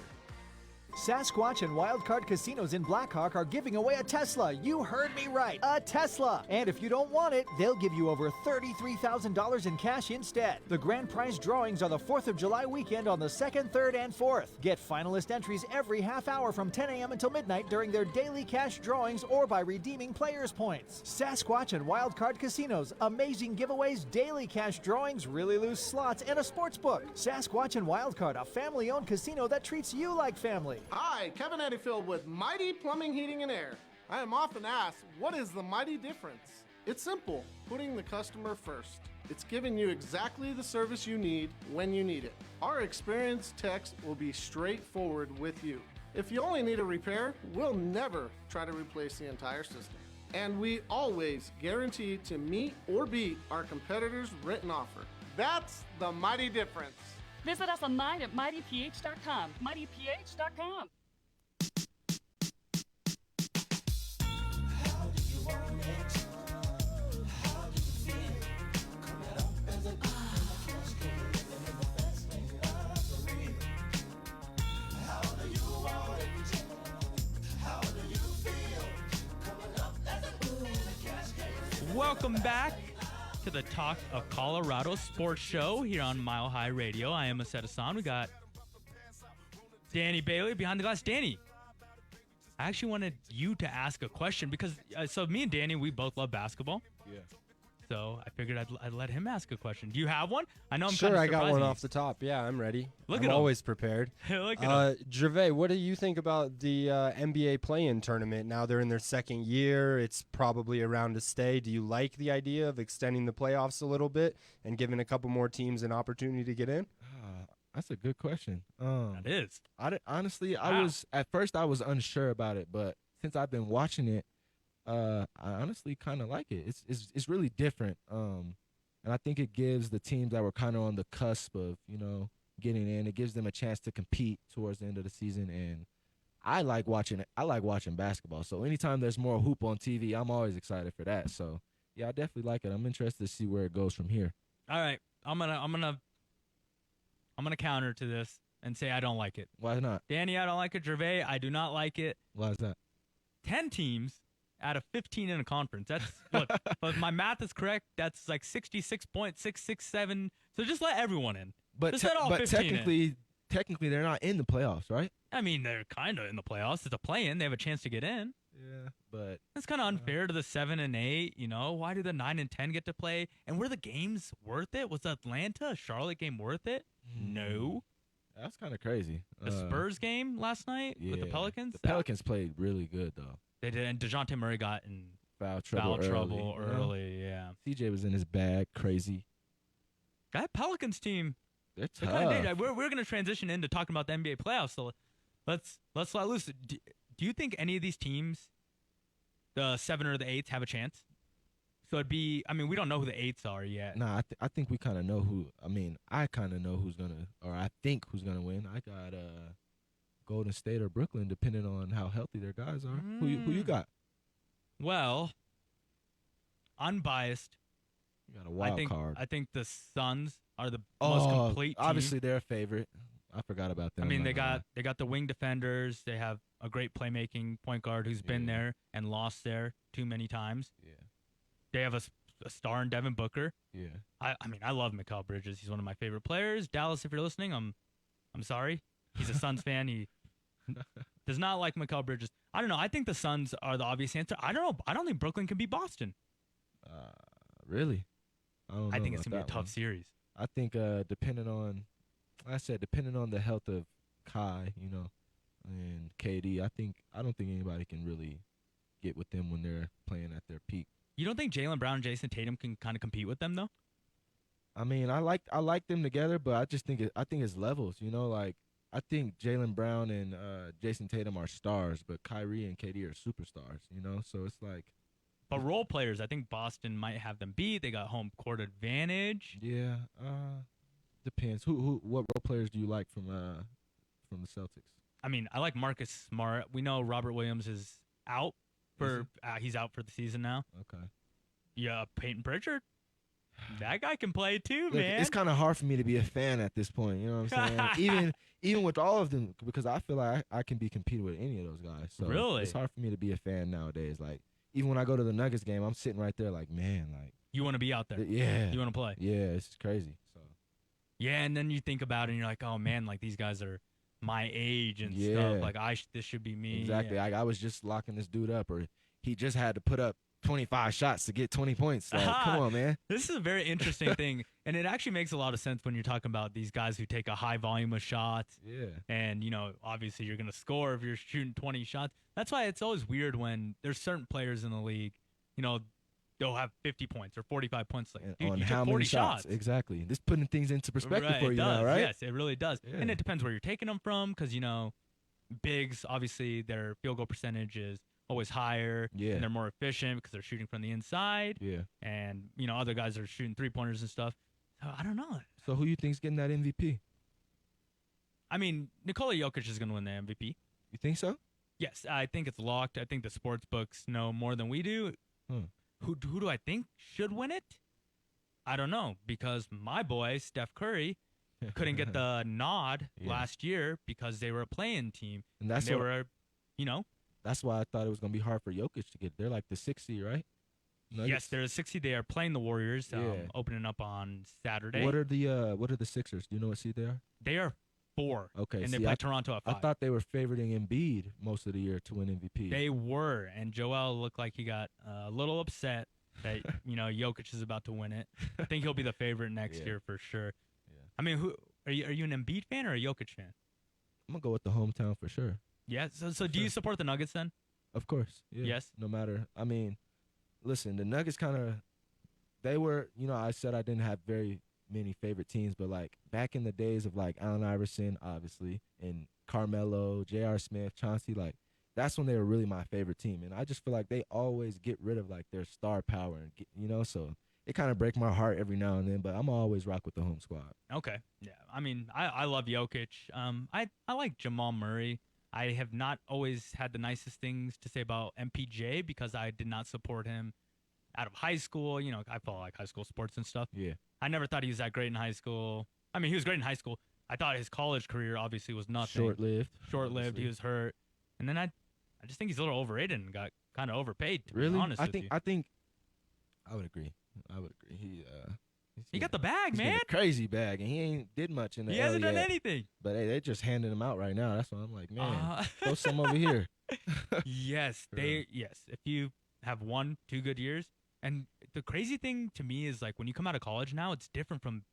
Sasquatch and Wildcard Casinos in Blackhawk are giving away a Tesla. You heard me right, a Tesla. And if you don't want it, they'll give you over $33,000 in cash instead. The grand prize drawings are the 4th of July weekend on the 2nd, 3rd, and 4th. Get finalist entries every half hour from 10 a.m. until midnight during their daily cash drawings or by redeeming players' points. Sasquatch and Wildcard Casinos, amazing giveaways, daily cash drawings, really loose slots, and a sports book. Sasquatch and Wildcard, a family-owned casino that treats you like family. Hi, Kevin Eddyfield with Mighty Plumbing, Heating, and Air. I am often asked, what is the mighty difference? It's simple, putting the customer first. It's giving you exactly the service you need when you need it. Our experienced techs will be straightforward with you. If you only need a repair, we'll never try to replace the entire system. And we always guarantee to meet or beat our competitors' written offer. That's the mighty difference. Visit us online at mightyph.com. mightyph.com. Welcome back to the Talk of Colorado Sports Show here on Mile High Radio. I am Aseta San. We got Danny Bailey behind the glass. Danny, I actually wanted you to ask a question because so me and Danny, we both love basketball. Yeah. So I figured I'd let him ask a question. Do you have one? I know I'm sure. kind of I got one surprising off the top. Yeah, I'm ready. Look I'm at him. always prepared. Look at him. Gervais, what do you think about the NBA play-in tournament? Now they're in their second year. It's probably around to stay. Do you like the idea of extending the playoffs a little bit and giving a couple more teams an opportunity to get in? That's a good question. That is. Honestly, Wow. at first I was unsure about it, but since I've been watching it, I honestly kind of like it. It's really different. And I think it gives the teams that were kind of on the cusp of, getting in, it gives them a chance to compete towards the end of the season. And I like watching it. I like watching basketball. So anytime there's more hoop on TV, I'm always excited for that. So yeah, I definitely like it. I'm interested to see where it goes from here. All right, I'm gonna counter to this and say I don't like it. Why not? Danny, I don't like it. Gervais, I do not like it. Why is that? 10 teams out of 15 in a conference. That's look, if my math is correct, that's like 66.667. So just let everyone in. But just let all 15 in. technically they're not in the playoffs, right? I mean, they're kind of in the playoffs. It's a play-in. They have a chance to get in. Yeah, but it's kind of unfair to the 7 and 8. Why do the 9 and 10 get to play? And were the games worth it? Was the Atlanta Charlotte game worth it? No. That's kind of crazy. The Spurs game last night with the Pelicans. The Pelicans played really good though. They did, and DeJounte Murray got in foul trouble early. Yeah. CJ was in his bag, crazy. That Pelicans team, they're they're tough. kinda we're going to transition into talking about the NBA playoffs. So let's let loose. Do you think any of these teams, the 7 or the 8s, have a chance? So it'd be. I mean, we don't know who the 8s are yet. Nah, I think we kind of know who. I mean, I kind of know who's gonna, or I think who's gonna win. I got Golden State or Brooklyn, depending on how healthy their guys are. Who you got? Well, unbiased. You got a wild card. I think the Suns are the most complete team. Obviously, they're a favorite. I forgot about them. I mean, they got the wing defenders. They have a great playmaking point guard who's been there and lost there too many times. Yeah. They have a star in Devin Booker. Yeah. I mean, I love Mikal Bridges. He's one of my favorite players. Dallas, if you're listening, I'm sorry. He's a Suns fan. He does not like Mikal Bridges. I don't know. I think the Suns are the obvious answer. I don't know. I don't think Brooklyn can beat Boston. Really? I don't know I think it's about gonna be a that tough one. series. I think depending on, like I said, depending on the health of Kai, you know, and KD, I don't think anybody can really get with them when they're playing at their peak. You don't think Jaylen Brown and Jason Tatum can kind of compete with them though? I mean, I like them together, but I just think it's levels. You know, like I think Jaylen Brown and Jason Tatum are stars, but Kyrie and KD are superstars. You know, so it's like, But role players, I think Boston might have them beat. They got home court advantage. yeah, depends. What role players do you like from the Celtics? I mean, I like Marcus Smart. We know Robert Williams is out for he's out for the season now. Okay. Yeah, Peyton Pritchard. That guy can play too, Look, man. it's kind of hard for me to be a fan at this point. You know what I'm saying? even with all of them, because I feel like I can be competing with any of those guys. So Really? it's hard for me to be a fan nowadays. Like even when I go to the Nuggets game, I'm sitting right there like, man, like You want to be out there. yeah, You want to play. Yeah, it's crazy. So Yeah, and then you think about it and you're like, oh man, like these guys are my age and Yeah. stuff. Like this should be me. exactly, Yeah. I was just locking this dude up, or he just had to put up 25 shots to get 20 points. Like, come on, man. This is a very interesting thing, and it actually makes a lot of sense when you're talking about these guys who take a high volume of shots. Yeah. And, you know, obviously you're going to score if you're shooting 20 shots. That's why it's always weird when there's certain players in the league, you know, they'll have 50 points or 45 points. Like, dude, On you how took 40 many shots? Exactly. This putting things into perspective Right, for it you now, does. right? Yes, it really does. Yeah. And it depends where you're taking them from because, you know, bigs, obviously, their field goal percentage is always higher. Yeah. And they're more efficient because they're shooting from the inside. Yeah. And, you know, other guys are shooting three-pointers and stuff. So, I don't know. So who you think's getting that MVP? I mean, Nikola Jokic is going to win the MVP. You think so? Yes, I think it's locked. I think the sports books know more than we do. Hmm. Who do I think should win it? I don't know because my boy, Steph Curry, couldn't get the nod Yeah. last year because they were a playing team. And that's they what- were, you know. That's why I thought it was gonna be hard for Jokic to get. They're like the 6th seed, right? Yes, they're 60. They are playing the Warriors, Yeah. opening up on Saturday. What are the Sixers? Do you know what seed they are? They are 4. Okay, and they see, play Toronto at 5. I thought they were favoriting Embiid most of the year to win MVP. They were, and Joel looked like he got a little upset that you know Jokic is about to win it. I think he'll be the favorite next Yeah. year for sure. Yeah. I mean, who are you? Are you an Embiid fan or a Jokic fan? I'm gonna go with the hometown for sure. Yeah. So do you support the Nuggets then? Of course. Yeah. Yes. No matter. I mean, listen, the Nuggets they were, you know, I said I didn't have very many favorite teams, but like back in the days of like Allen Iverson, obviously, and Carmelo, J.R. Smith, Chauncey, like that's when they were really my favorite team. And I just feel like they always get rid of like their star power, and you know, so it kind of breaks my heart every now and then, but I'm always rock with the home squad. Okay. Yeah. I mean, I love Jokic. I like Jamal Murray. I have not always had the nicest things to say about MPJ because I did not support him out of high school. You know, I follow like high school sports and stuff. Yeah. I never thought he was that great in high school. I mean, he was great in high school. I thought his college career obviously was nothing. Short-lived. Short-lived. obviously. He was hurt. And then I just think he's a little overrated and got kind of overpaid, to Really? be honest with you. I think I would agree. He got the bag, he's man. getting a crazy bag, and he ain't did much in the He L hasn't done yet. anything. But hey, they're just handing him out right now. That's why I'm like, man, Uh, throw some over here. Yes, Yeah. yes. If you have 1-2 good years, and the crazy thing to me is like when you come out of college now, it's different from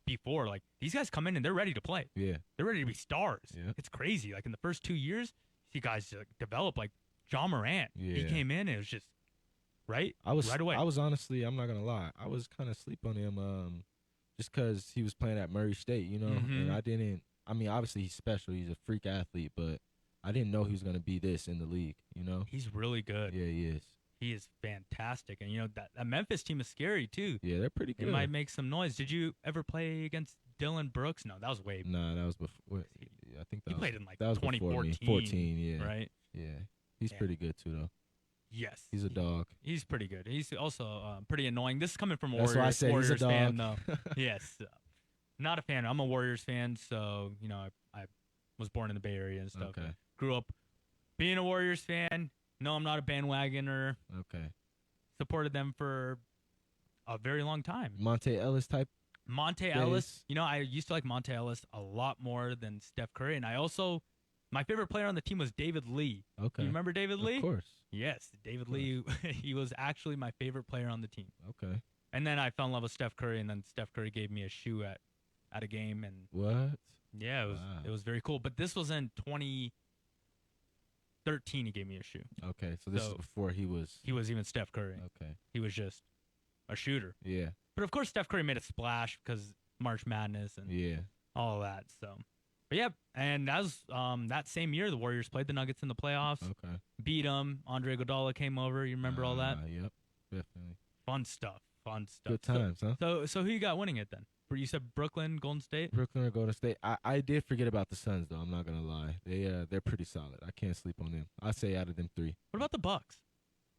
before. Like these guys come in and they're ready to play. Yeah. They're ready to be stars. Yeah. It's crazy. Like in the first 2 years, you see guys develop like John Morant. He Yeah. came in and it was just right. I was right away. I was honestly, I'm not gonna lie, I was kind of sleep on him, just because he was playing at Murray State, you know, Mhm. and I didn't. I mean, obviously he's special, he's a freak athlete, but I didn't know he was gonna be this in the league, you know. He's really good. Yeah, he is. He is fantastic, and you know that Memphis team is scary too. Yeah, they're pretty It good. might make some noise. Did you ever play against Dylan Brooks? No, that was way. Nah, that was before. I think that He was, played in like that was before me. 2014. 14, yeah. Right. Yeah, he's Yeah. pretty good too, though. Yes. He's a dog. He's pretty good. He's also pretty annoying. This is coming from That's why I said he's a Warriors fan, dog. though. Yes. Not a fan. I'm a Warriors fan, so, you know, I was born in the Bay Area and stuff. Okay. Grew up being a Warriors fan. No, I'm not a bandwagoner. Okay. Supported them for a very long time. Monte Ellis type. Monte Ellis. You know, I used to like Monte Ellis a lot more than Steph Curry. And I also, my favorite player on the team was David Lee. Okay. You remember David Lee? Of course. Yes, David Lee. He was actually my favorite player on the team. Okay. And then I fell in love with Steph Curry, and then Steph Curry gave me a shoe at a game, and What? yeah, it was very cool. But this was in 2013. He gave me a shoe. Okay, so this is before he was even Steph Curry. Okay. He was just a shooter. Yeah. But of course, Steph Curry made a splash because March Madness and all of that. So, but yeah, and that was that same year the Warriors played the Nuggets in the playoffs. Okay. Beat them. Andre Iguodala came over. You remember all that? Yep, definitely. Fun stuff. Good times, huh? So who you got winning it then? You said Brooklyn, Golden State? Brooklyn or Golden State. I did forget about the Suns though. I'm not gonna lie. They're pretty solid. I can't sleep on them. I say out of them 3. What about the Bucks?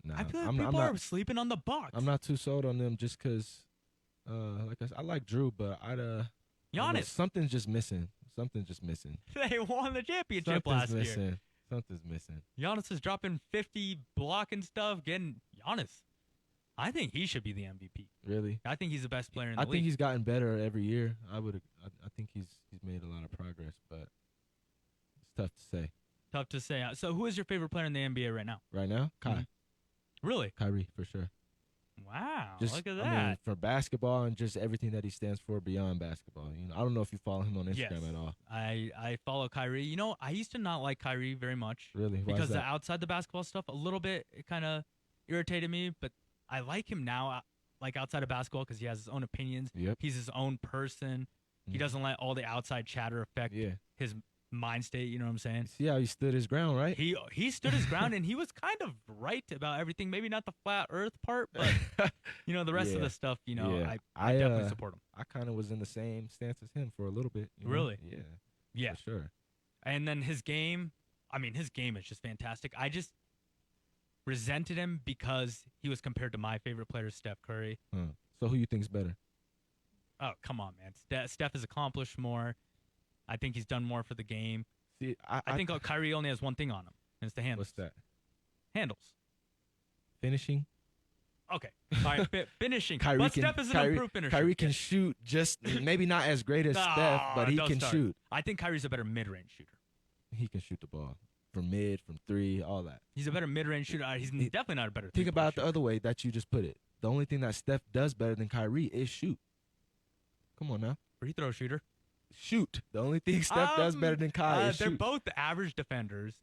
Nah, I feel like I'm people not are sleeping on the Bucks. I'm not too sold on them just because, like I said, I like Drew, but Giannis. Something's just missing. Something's just missing. They won the championship last year. Something's missing. Giannis is dropping 50, blocking stuff, getting Giannis. I think he should be the MVP. Really? I think he's the best player in the league. I think he's gotten better every year. I think he's made a lot of progress, but it's tough to say. Tough to say. So who is your favorite player in the NBA right now? Right now? Kai. Really? Kyrie, for sure. Wow, Just, look at that. I mean, for basketball and just everything that he stands for beyond basketball. You know, I don't know if you follow him on Instagram at all. I follow Kyrie. You know, I used to not like Kyrie very much. Really? Why is Because the that? outside the basketball stuff, a little bit, it kind of irritated me. But I like him now, like outside of basketball, because he has his own opinions. Yep. He's his own person. He doesn't let all the outside chatter affect his mind state. You know what I'm saying? See how he stood his ground, right? He stood his ground, and he was kind of right about everything. Maybe not the flat Earth part, but you know the rest of the stuff. You know, I definitely support him. I kind of was in the same stance as him for a little bit. you know? Really? Yeah. Yeah, For sure. And then his game, his game is just fantastic. I just resented him because he was compared to my favorite player, Steph Curry. So who you think's better? Oh, come on, man. Steph has accomplished more. I think he's done more for the game. See, I think Kyrie only has one thing on him, and it's the handles. What's that? Handles. Finishing? Okay. All right, finishing. Kyrie but can, Steph is an Kyrie, improved finisher. Kyrie can shoot just maybe not as great as Steph, but he don't can start. shoot. I think Kyrie's a better mid-range shooter. He can shoot the ball from mid, from 3, all that. He's a better mid-range shooter. He's definitely not a better Think about it the other way that you just put it. The only thing that Steph does better than Kyrie is shoot. Come on now. free throw shooter. Shoot. The only thing Steph does better than Kai is they're shoot. both average defenders.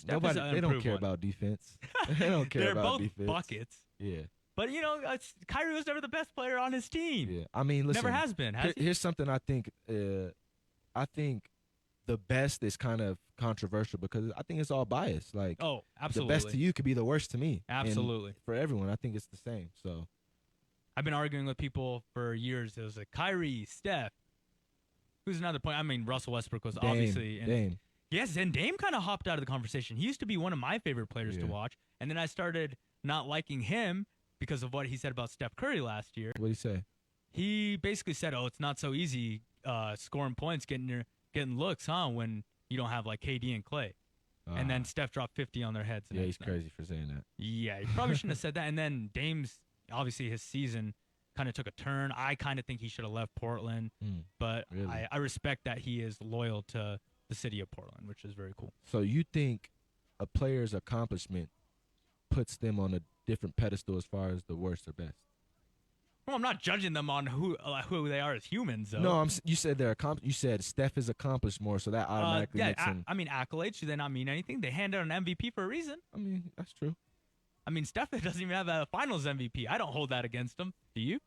Nobody, they don't care about defense. They don't care they're about both defense. buckets. Yeah. But, you know, Kyrie was never the best player on his team. Yeah. I mean, listen. Never has been. Here's something I think. I think the best is kind of controversial because I think it's all biased. Like, oh, absolutely. The best to you could be the worst to me. Absolutely. And for everyone, I think it's the same. So, I've been arguing with people for years. It was like Kyrie, Steph. Who's another point? I mean, Russell Westbrook was Dame, obviously. Dame. Yes, and Dame kind of hopped out of the conversation. He used to be one of my favorite players to watch, and then I started not liking him because of what he said about Steph Curry last year. What did he say? He basically said, "Oh, it's not so easy scoring points, getting looks, huh? When you don't have like KD and Clay." And then Steph dropped 50 on their heads. Yeah, he's crazy for saying that. Yeah, he probably shouldn't have said that. And then Dame's, obviously his season kind of took a turn. I kind of think he should have left Portland, but really? I respect that he is loyal to the city of Portland, which is very cool. So you think a player's accomplishment puts them on a different pedestal as far as the worst or best? Well, I'm not judging them on who they are as humans, though. No, you said you said Steph is accomplished more, so that automatically makes him. I mean, accolades, do they not mean anything? They hand out an MVP for a reason. I mean, that's true. I mean, Steph doesn't even have a Finals MVP. I don't hold that against him. Do you?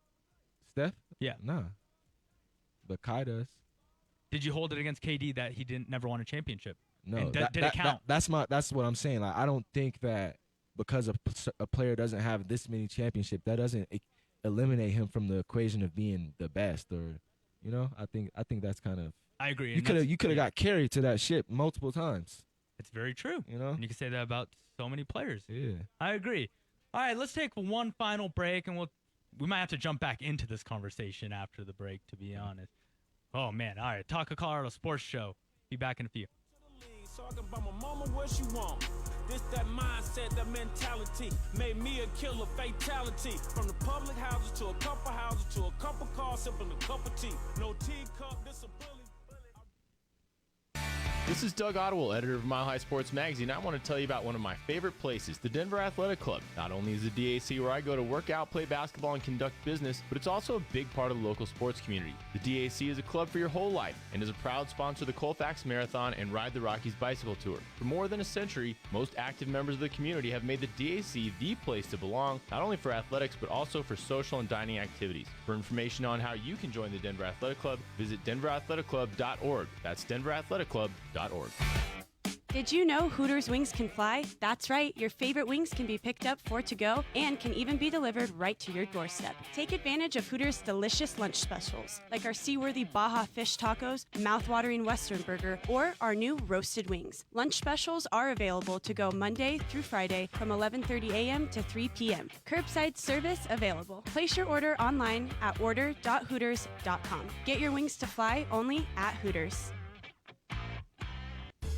Steph? Yeah. Nah. But Kai does. Did you hold it against KD that he never won a championship? No. And did it count? That's what I'm saying. Like, I don't think that because a player doesn't have this many championships, that doesn't eliminate him from the equation of being the best. Or, you know, I think that's kind of. I agree. You could have got carried to that ship multiple times. It's very true. You know, and you can say that about so many players. Yeah. I agree. All right, let's take one final break, and we might have to jump back into this conversation after the break, to be honest. Oh, man. All right. Talk of Colorado Sports Show. Be back in a few. Talking about my mama, what she want. This, that mindset, that mentality made me a killer fatality. From the public houses to a couple houses to a couple cars, sipping a cup of tea. No teacup, this a bully. This is Doug Ottewell, editor of Mile High Sports Magazine. I want to tell you about one of my favorite places, the Denver Athletic Club. Not only is the DAC where I go to work out, play basketball, and conduct business, but it's also a big part of the local sports community. The DAC is a club for your whole life and is a proud sponsor of the Colfax Marathon and Ride the Rockies bicycle tour. For more than a century, most active members of the community have made the DAC the place to belong, not only for athletics, but also for social and dining activities. For information on how you can join the Denver Athletic Club, visit denverathleticlub.org. That's denverathleticlub.org. Did you know Hooters wings can fly? That's right, your favorite wings can be picked up for to go and can even be delivered right to your doorstep. Take advantage of Hooters' delicious lunch specials, like our seaworthy Baja fish tacos, mouth-watering Western burger, or our new roasted wings. Lunch specials are available to go Monday through Friday from 11:30 a.m. to 3 p.m. Curbside service available. Place your order online at order.hooters.com. Get your wings to fly only at Hooters.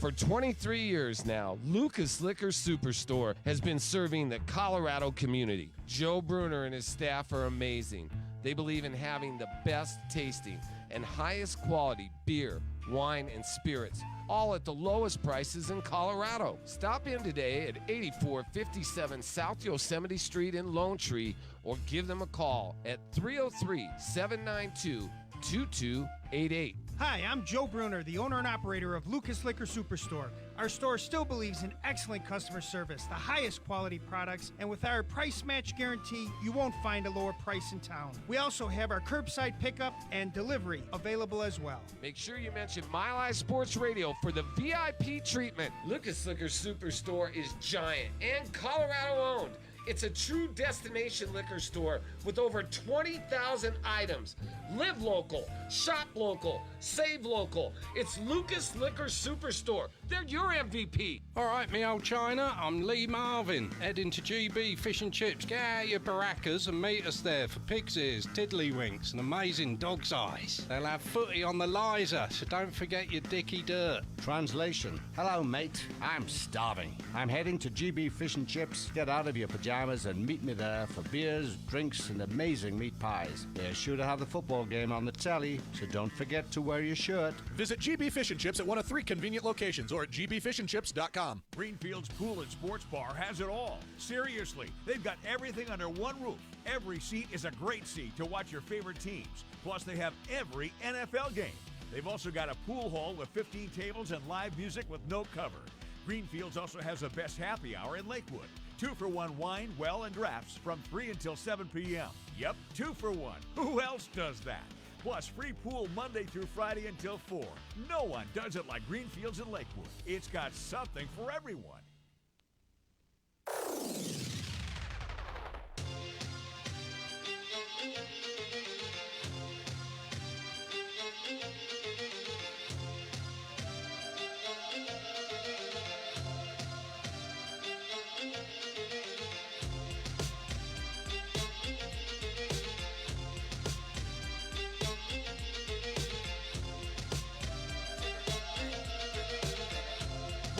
For 23 years now, Lucas Liquor Superstore has been serving the Colorado community. Joe Bruner and his staff are amazing. They believe in having the best tasting and highest quality beer, wine, and spirits, all at the lowest prices in Colorado. Stop in today at 8457 South Yosemite Street in Lone Tree or give them a call at 303-792-2288. Hi, I'm Joe Bruner, the owner and operator of Lucas Liquor Superstore. Our store still believes in excellent customer service, the highest quality products, and with our price match guarantee, you won't find a lower price in town. We also have our curbside pickup and delivery available as well. Make sure you mention Mile High Sports Radio for the VIP treatment. Lucas Liquor Superstore is giant and Colorado owned. It's a true destination liquor store with over 20,000 items. Live local, shop local, save local. It's Lucas Liquor Superstore. They're your MVP. All right, me old China, I'm Lee Marvin, heading to GB Fish and Chips. Get out your baracas and meet us there for pig's ears, tiddlywinks, and amazing dog's eyes. They'll have footy on the Liza, so don't forget your dicky dirt. Translation. Hello, mate. I'm starving. I'm heading to GB Fish and Chips. Get out of your pajamas and meet me there for beers, drinks, and amazing meat pies. They're sure to have the football game on the telly, so don't forget to wear your shirt. Visit GB Fish and Chips at one of 3 convenient locations or at gbfishandchips.com. Greenfield's Pool and Sports Bar has it all. Seriously, they've got everything under one roof. Every seat is a great seat to watch your favorite teams. Plus, they have every NFL game. They've also got a pool hall with 15 tables and live music with no cover. Greenfields also has the best happy hour in Lakewood. 2-for-1 wine, well, and drafts from 3 until 7 p.m. Yep, 2-for-1. Who else does that? Plus, free pool Monday through Friday until 4. No one does it like Greenfields in Lakewood. It's got something for everyone.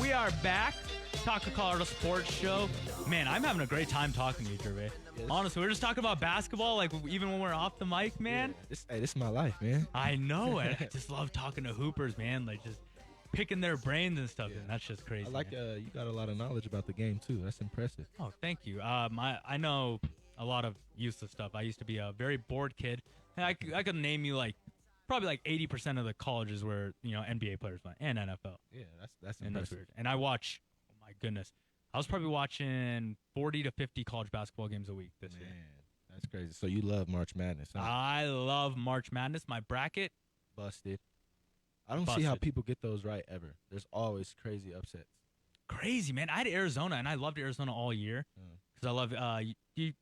We are back. Talk of Colorado Sports Show. Man, I'm having a great time talking to you, Gervais. Honestly, we're just talking about basketball, like even when we're off the mic, man. Hey, this is my life, man. I know it. I just love talking to hoopers, man. Like just picking their brains and stuff. And that's just crazy. I like you got a lot of knowledge about the game too. That's impressive. Oh, thank you. I know a lot of useless stuff. I used to be a very bored kid. I could name you like probably like 80% of the colleges where NBA players went and NFL. Yeah, that's and impressive. that's weird. And I watch. Oh my goodness, I was probably watching 40 to 50 college basketball games a week this year. That's crazy. So you love March Madness, huh? I love March Madness. My bracket busted. I don't see how people get those right ever. There's always crazy upsets. Crazy, man. I had Arizona, and I loved Arizona all year because I love. You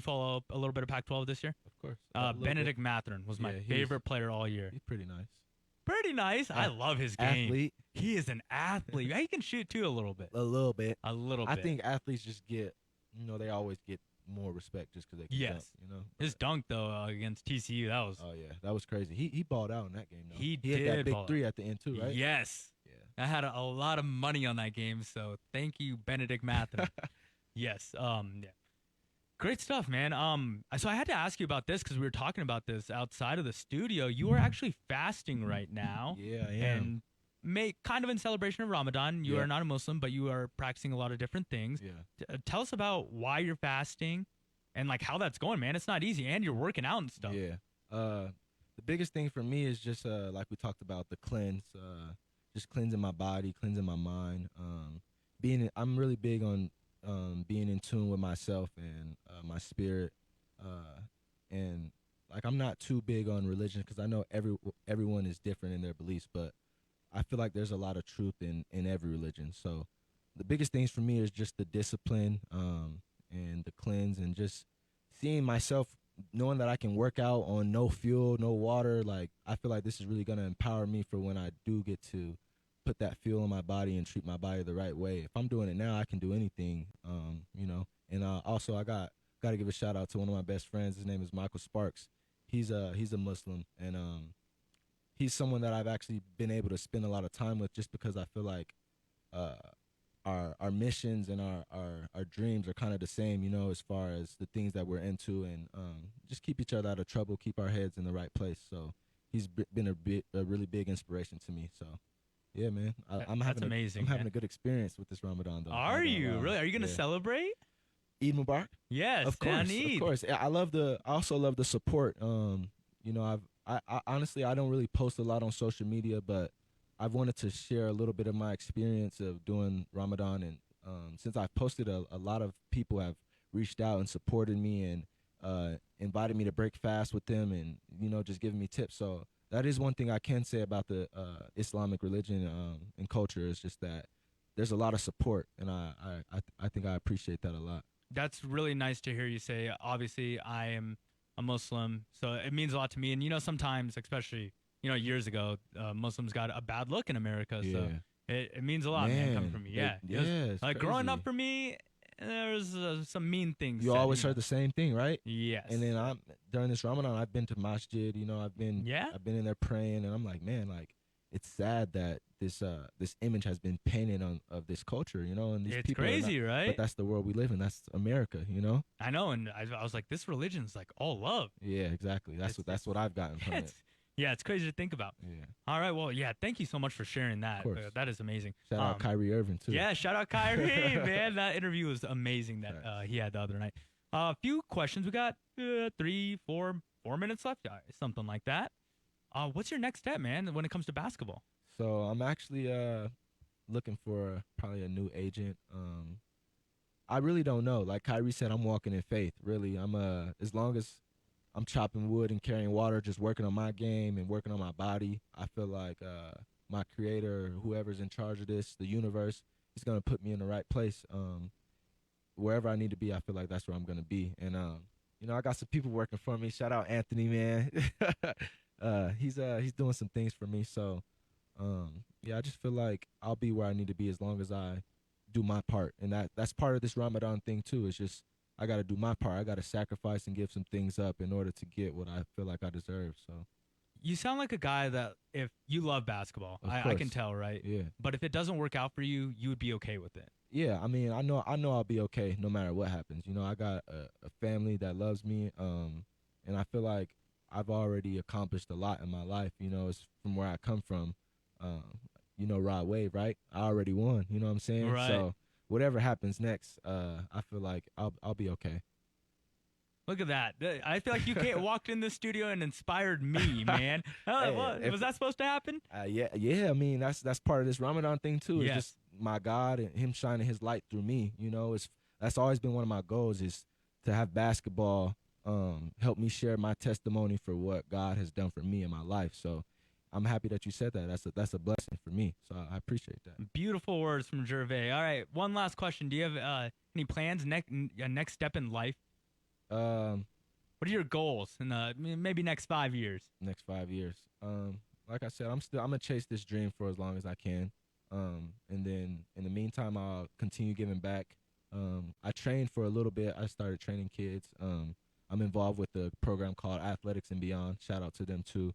follow a little bit of Pac-12 this year? Of course. Benedict Mathurin was my favorite player all year. He's pretty nice. Pretty nice. I love his game. Athlete. He is an athlete. He can shoot too a little bit. A little bit. I think athletes just get, they always get more respect just because they can dunk, His dunk, though, against TCU, that was... Oh, yeah. That was crazy. He balled out in that game, though. He had that did big ball. 3 at the end, too, right? Yes. Yeah. I had a lot of money on that game, so thank you, Benedict Mathurin. Yes. Yeah. Great stuff, man. So I had to ask you about this because we were talking about this outside of the studio. You are actually fasting right now. Yeah, I am. And kind of in celebration of Ramadan. You Yeah. are not a Muslim, but you are practicing a lot of different things. Yeah. Tell us about why you're fasting and like how that's going, man. It's not easy, and you're working out and stuff. Yeah. The biggest thing for me is just like we talked about, the cleanse. Just cleansing my body, cleansing my mind. I'm really big on being in tune with myself and my spirit. And like I'm not too big on religion because I know everyone is different in their beliefs, but I feel like there's a lot of truth in every religion. So the biggest things for me is just the discipline and the cleanse and just seeing myself, knowing that I can work out on no fuel, no water. Like I feel like this is really going to empower me for when I do get to put that fuel in my body and treat my body the right way. If I'm doing it now, I can do anything, you know. And also I got to give a shout out to one of my best friends. His name is Michael Sparks. He's a Muslim, and he's someone that I've actually been able to spend a lot of time with just because I feel like our missions and our dreams are kind of the same, you know, as far as the things that we're into, and just keep each other out of trouble, keep our heads in the right place. So he's been a really big inspiration to me. So yeah, man, I'm having a good experience with this Ramadan though. Are you really? Are you gonna Yeah. celebrate? Eid Mubarak? Yes, Of course, Eid. of course. I also love the support. You know, I honestly I don't really post a lot on social media, but I've wanted to share a little bit of my experience of doing Ramadan, and since I've posted, a lot of people have reached out and supported me and invited me to break fast with them, and you know, just giving me tips. So that is one thing I can say about the Islamic religion and culture, is just that there's a lot of support, and I think I appreciate that a lot. That's really nice to hear you say. Obviously, I am a Muslim, so it means a lot to me. And you know, sometimes, especially years ago, Muslims got a bad look in America. So it means a lot, man, coming from me. Yeah, it's like growing crazy. up for me, there's some mean things. You said, always know. heard the same thing, right? Yes. And then during this Ramadan, I've been to masjid. You know, I've been in there praying, and I'm like, man, like it's sad that this image has been painted of this culture. You know, and these It's people crazy, are not, right? But that's the world we live in. That's America. You know. I know, and I was like, this religion's like all love. Yeah, exactly. That's what I've gotten from it. Yeah, it's crazy to think about. Yeah. All right, well, yeah, thank you so much for sharing that. course. That is amazing. Shout out Kyrie Irving too. Yeah, shout out Kyrie, man. That interview was amazing that he had the other night. A few questions. We got 4 minutes left, something like that. What's your next step, man, when it comes to basketball? So I'm actually looking for probably a new agent. I really don't know. Like Kyrie said, I'm walking in faith. Really, I'm as long as I'm chopping wood and carrying water, just working on my game and working on my body, I feel like my creator, whoever's in charge of this, the universe, is gonna put me in the right place. Wherever I need to be, I feel like that's where I'm gonna be. And you know, I got some people working for me. Shout out Anthony, man. He's doing some things for me. So yeah, I just feel like I'll be where I need to be as long as I do my part. And that's part of this Ramadan thing too. It's just I got to do my part. I got to sacrifice and give some things up in order to get what I feel like I deserve. So You sound like a guy that if you love basketball, Of I course. can tell, right? Yeah. But if it doesn't work out for you, you would be okay with it. yeah, I mean, I know I'll be okay no matter what happens. You know, I got a family that loves me, and I feel like I've already accomplished a lot in my life. You know, it's from where I come from. You know, Rod Wave, right? I already won. You know what I'm saying? Right. So whatever happens next, I feel like I'll be okay. Look at that. I feel like you walked in the studio and inspired me, man. Hey, What? Was that supposed to happen? Yeah. I mean, that's part of this Ramadan thing too. It's Yes. just my God and Him shining His light through me. You know, that's always been one of my goals, is to have basketball help me share my testimony for what God has done for me in my life. So I'm happy that you said that. That's a blessing for me. So I appreciate that. Beautiful words from Gervais. All right, one last question. Do you have any plans, next step in life? What are your goals in the maybe next 5 years? Next 5 years. Like I said, I'm gonna chase this dream for as long as I can. And then in the meantime, I'll continue giving back. I trained for a little bit. I started training kids. I'm involved with a program called Athletics and Beyond. Shout out to them too.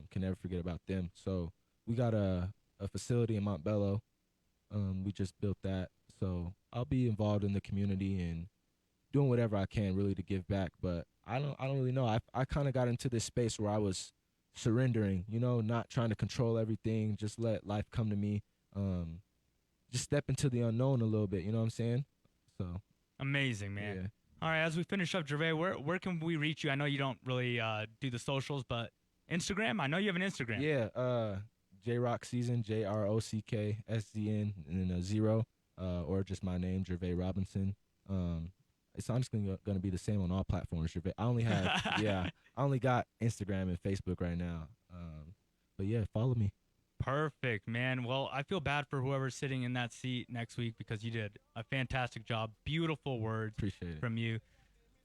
Can never forget about them. So we got a facility in Montbello. We just built that. So I'll be involved in the community and doing whatever I can really to give back. But I don't really know. I kind of got into this space where I was surrendering, not trying to control everything. Just let life come to me. Just step into the unknown a little bit, you know what I'm saying? So amazing, man. Yeah. All right, as we finish up, Gervais, where can we reach you? I know you don't really do the socials, but Instagram? I know you have an Instagram. Yeah, J-Rock Season, JROCKSZN, and then a 0, or just my name, Gervais Robinson. It's honestly going to be the same on all platforms. Gervais. I only got Instagram and Facebook right now. But yeah, follow me. Perfect, man. Well, I feel bad for whoever's sitting in that seat next week because you did a fantastic job. Beautiful words from you.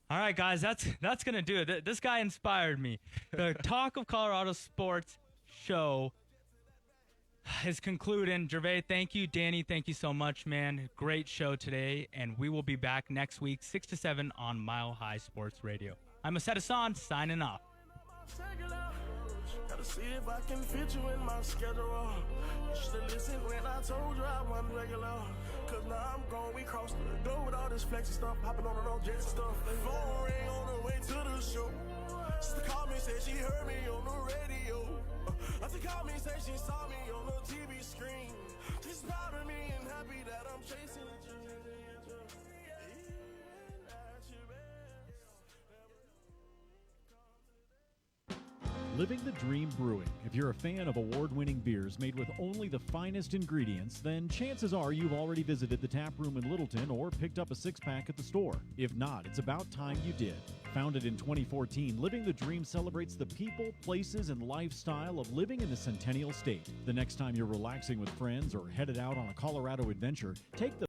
All right, guys, that's going to do it. This guy inspired me. The Talk of Colorado Sports show is concluding. Gervais, thank you. Danny, thank you so much, man. Great show today, and we will be back next week, 6 to 7 on Mile High Sports Radio. I'm Asad Hassan, signing off. Gotta see if I can fit you in my schedule. You should've listened when I told you I wasn't regular. Cause now I'm gone, we crossed the door with all this flexing stuff, hopping on the road jets and stuff. Phone ring on the way to the show. Sister called me, said she heard me on the radio. Auntie called me, said she saw me on the TV screen. She's proud of me and happy that I'm chasing the dream. Living the Dream Brewing. If you're a fan of award-winning beers made with only the finest ingredients, then chances are you've already visited the tap room in Littleton or picked up a six-pack at the store. If not, it's about time you did. Founded in 2014, Living the Dream celebrates the people, places, and lifestyle of living in the Centennial State. The next time you're relaxing with friends or headed out on a Colorado adventure, take the